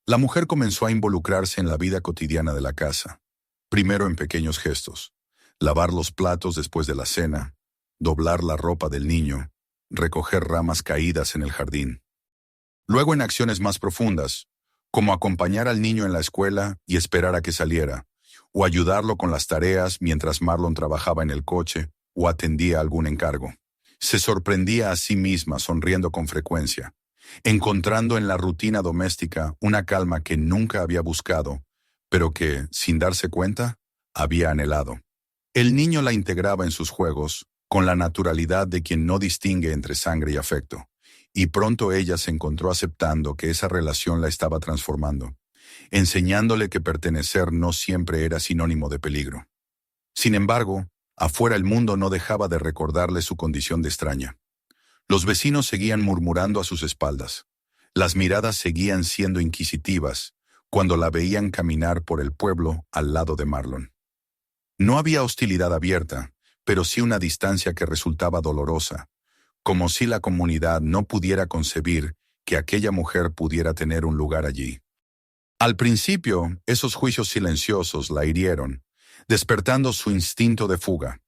La mujer comenzó a involucrarse en la vida cotidiana de la casa, primero en pequeños gestos, lavar los platos después de la cena, doblar la ropa del niño, recoger ramas caídas en el jardín. Luego en acciones más profundas, como acompañar al niño en la escuela y esperar a que saliera, o ayudarlo con las tareas mientras Marlon trabajaba en el coche o atendía algún encargo. Se sorprendía a sí misma sonriendo con frecuencia, encontrando en la rutina doméstica una calma que nunca había buscado, pero que, sin darse cuenta, había anhelado. El niño la integraba en sus juegos, con la naturalidad de quien no distingue entre sangre y afecto, y pronto ella se encontró aceptando que esa relación la estaba transformando, enseñándole que pertenecer no siempre era sinónimo de peligro. Sin embargo, afuera el mundo no dejaba de recordarle su condición de extraña. Los vecinos seguían murmurando a sus espaldas. Las miradas seguían siendo inquisitivas cuando la veían caminar por el pueblo al lado de Marlon. No había hostilidad abierta, pero sí una distancia que resultaba dolorosa, como si la comunidad no pudiera concebir que aquella mujer pudiera tener un lugar allí. Al principio, esos juicios silenciosos la hirieron, despertando su instinto de fuga.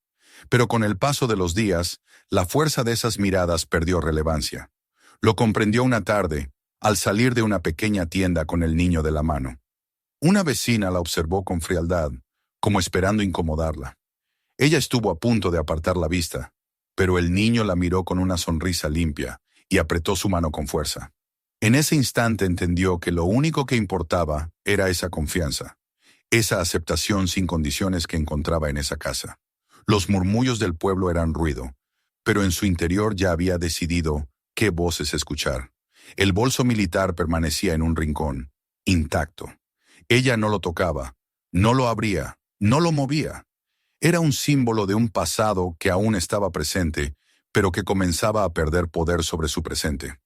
Pero con el paso de los días, la fuerza de esas miradas perdió relevancia. Lo comprendió una tarde, al salir de una pequeña tienda con el niño de la mano. Una vecina la observó con frialdad, como esperando incomodarla. Ella estuvo a punto de apartar la vista, pero el niño la miró con una sonrisa limpia y apretó su mano con fuerza. En ese instante entendió que lo único que importaba era esa confianza, esa aceptación sin condiciones que encontraba en esa casa. Los murmullos del pueblo eran ruido, pero en su interior ya había decidido qué voces escuchar. El bolso militar permanecía en un rincón, intacto. Ella no lo tocaba, no lo abría, no lo movía. Era un símbolo de un pasado que aún estaba presente, pero que comenzaba a perder poder sobre su presente.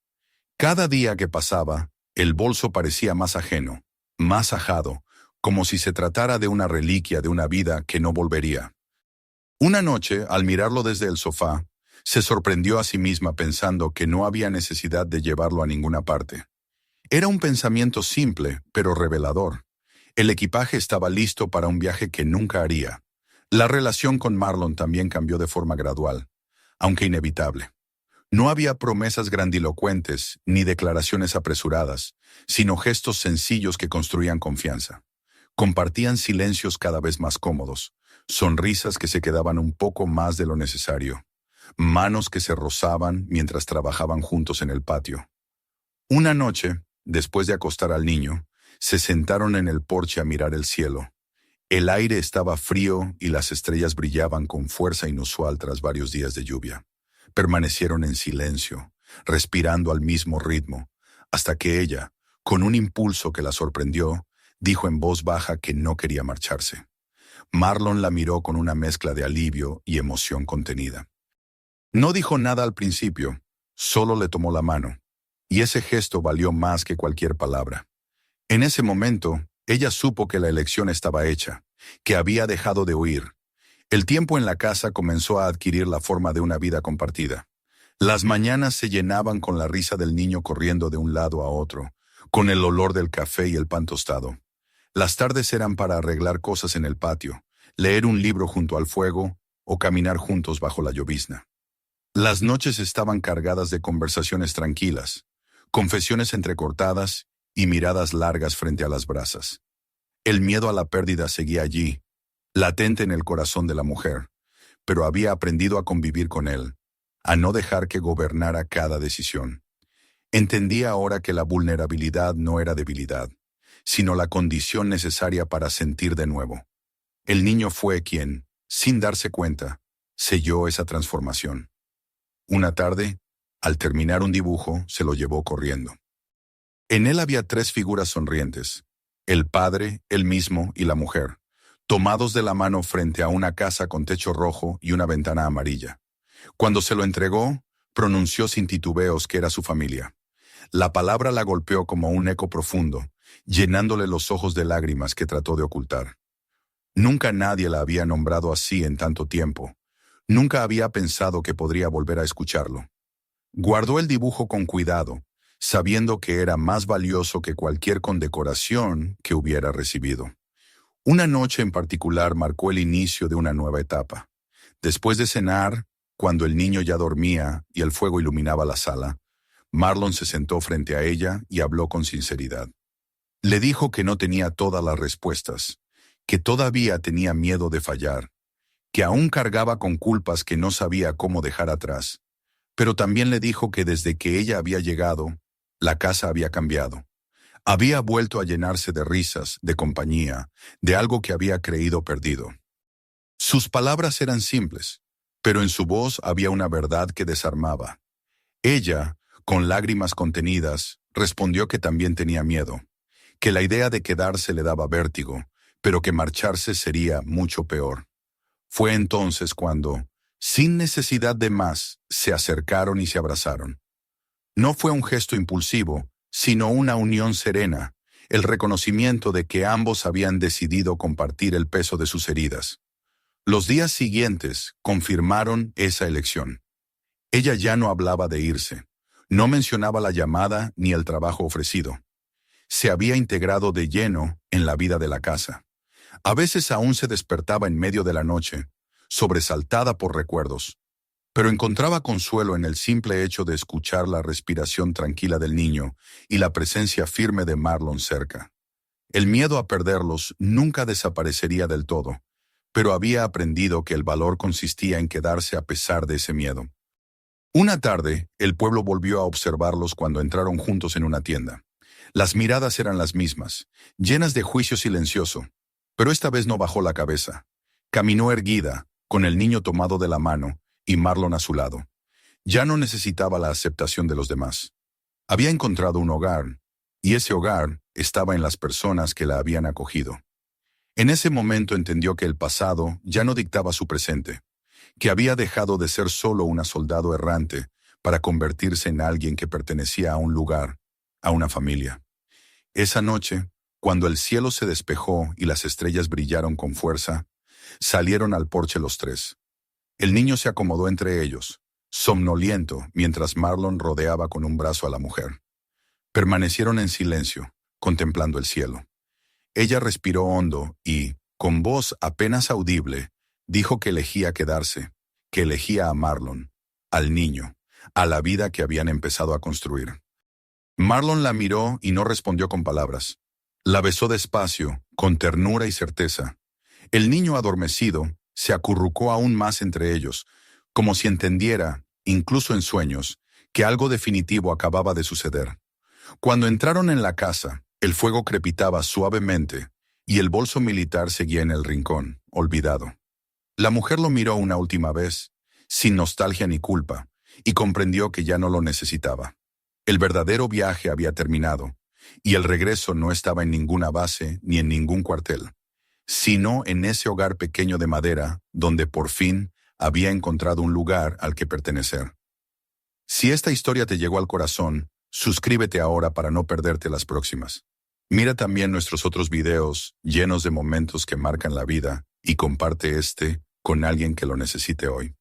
Cada día que pasaba, el bolso parecía más ajeno, más ajado, como si se tratara de una reliquia de una vida que no volvería. Una noche, al mirarlo desde el sofá, se sorprendió a sí misma pensando que no había necesidad de llevarlo a ninguna parte. Era un pensamiento simple, pero revelador. El equipaje estaba listo para un viaje que nunca haría. La relación con Marlon también cambió de forma gradual, aunque inevitable. No había promesas grandilocuentes ni declaraciones apresuradas, sino gestos sencillos que construían confianza. Compartían silencios cada vez más cómodos, sonrisas que se quedaban un poco más de lo necesario, manos que se rozaban mientras trabajaban juntos en el patio. Una noche, después de acostar al niño, se sentaron en el porche a mirar el cielo. El aire estaba frío y las estrellas brillaban con fuerza inusual tras varios días de lluvia. Permanecieron en silencio, respirando al mismo ritmo, hasta que ella, con un impulso que la sorprendió, dijo en voz baja que no quería marcharse. Marlon la miró con una mezcla de alivio y emoción contenida. No dijo nada al principio, solo le tomó la mano, y ese gesto valió más que cualquier palabra. En ese momento, ella supo que la elección estaba hecha, que había dejado de huir. El tiempo en la casa comenzó a adquirir la forma de una vida compartida. Las mañanas se llenaban con la risa del niño corriendo de un lado a otro, con el olor del café y el pan tostado. Las tardes eran para arreglar cosas en el patio, leer un libro junto al fuego o caminar juntos bajo la llovizna. Las noches estaban cargadas de conversaciones tranquilas, confesiones entrecortadas y miradas largas frente a las brasas. El miedo a la pérdida seguía allí, latente en el corazón de la mujer, pero había aprendido a convivir con él, a no dejar que gobernara cada decisión. Entendía ahora que la vulnerabilidad no era debilidad, sino la condición necesaria para sentir de nuevo. El niño fue quien, sin darse cuenta, selló esa transformación. Una tarde, al terminar un dibujo, se lo llevó corriendo. En él había 3 figuras sonrientes, el padre, él mismo y la mujer, tomados de la mano frente a una casa con techo rojo y una ventana amarilla. Cuando se lo entregó, pronunció sin titubeos que era su familia. La palabra la golpeó como un eco profundo, llenándole los ojos de lágrimas que trató de ocultar. Nunca nadie la había nombrado así en tanto tiempo. Nunca había pensado que podría volver a escucharlo. Guardó el dibujo con cuidado, sabiendo que era más valioso que cualquier condecoración que hubiera recibido. Una noche en particular marcó el inicio de una nueva etapa. Después de cenar, cuando el niño ya dormía y el fuego iluminaba la sala, Marlon se sentó frente a ella y habló con sinceridad. Le dijo que no tenía todas las respuestas, que todavía tenía miedo de fallar, que aún cargaba con culpas que no sabía cómo dejar atrás, pero también le dijo que desde que ella había llegado, la casa había cambiado. Había vuelto a llenarse de risas, de compañía, de algo que había creído perdido. Sus palabras eran simples, pero en su voz había una verdad que desarmaba. Ella, con lágrimas contenidas, respondió que también tenía miedo, que la idea de quedarse le daba vértigo, pero que marcharse sería mucho peor. Fue entonces cuando, sin necesidad de más, se acercaron y se abrazaron. No fue un gesto impulsivo, sino una unión serena, el reconocimiento de que ambos habían decidido compartir el peso de sus heridas. Los días siguientes confirmaron esa elección. Ella ya no hablaba de irse, no mencionaba la llamada ni el trabajo ofrecido. Se había integrado de lleno en la vida de la casa. A veces aún se despertaba en medio de la noche, sobresaltada por recuerdos, pero encontraba consuelo en el simple hecho de escuchar la respiración tranquila del niño y la presencia firme de Marlon cerca. El miedo a perderlos nunca desaparecería del todo, pero había aprendido que el valor consistía en quedarse a pesar de ese miedo. Una tarde, el pueblo volvió a observarlos cuando entraron juntos en una tienda. Las miradas eran las mismas, llenas de juicio silencioso, pero esta vez no bajó la cabeza. Caminó erguida, con el niño tomado de la mano, y Marlon a su lado. Ya no necesitaba la aceptación de los demás. Había encontrado un hogar, y ese hogar estaba en las personas que la habían acogido. En ese momento entendió que el pasado ya no dictaba su presente, que había dejado de ser solo una soldado errante para convertirse en alguien que pertenecía a un lugar, a una familia. Esa noche, cuando el cielo se despejó y las estrellas brillaron con fuerza, salieron al porche los tres. El niño se acomodó entre ellos, somnoliento, mientras Marlon rodeaba con un brazo a la mujer. Permanecieron en silencio, contemplando el cielo. Ella respiró hondo y, con voz apenas audible, dijo que elegía quedarse, que elegía a Marlon, al niño, a la vida que habían empezado a construir. Marlon la miró y no respondió con palabras. La besó despacio, con ternura y certeza. El niño adormecido se acurrucó aún más entre ellos, como si entendiera, incluso en sueños, que algo definitivo acababa de suceder. Cuando entraron en la casa, el fuego crepitaba suavemente y el bolso militar seguía en el rincón, olvidado. La mujer lo miró una última vez, sin nostalgia ni culpa, y comprendió que ya no lo necesitaba. El verdadero viaje había terminado, y el regreso no estaba en ninguna base ni en ningún cuartel, sino en ese hogar pequeño de madera donde por fin había encontrado un lugar al que pertenecer. Si esta historia te llegó al corazón, suscríbete ahora para no perderte las próximas. Mira también nuestros otros videos llenos de momentos que marcan la vida y comparte este con alguien que lo necesite hoy.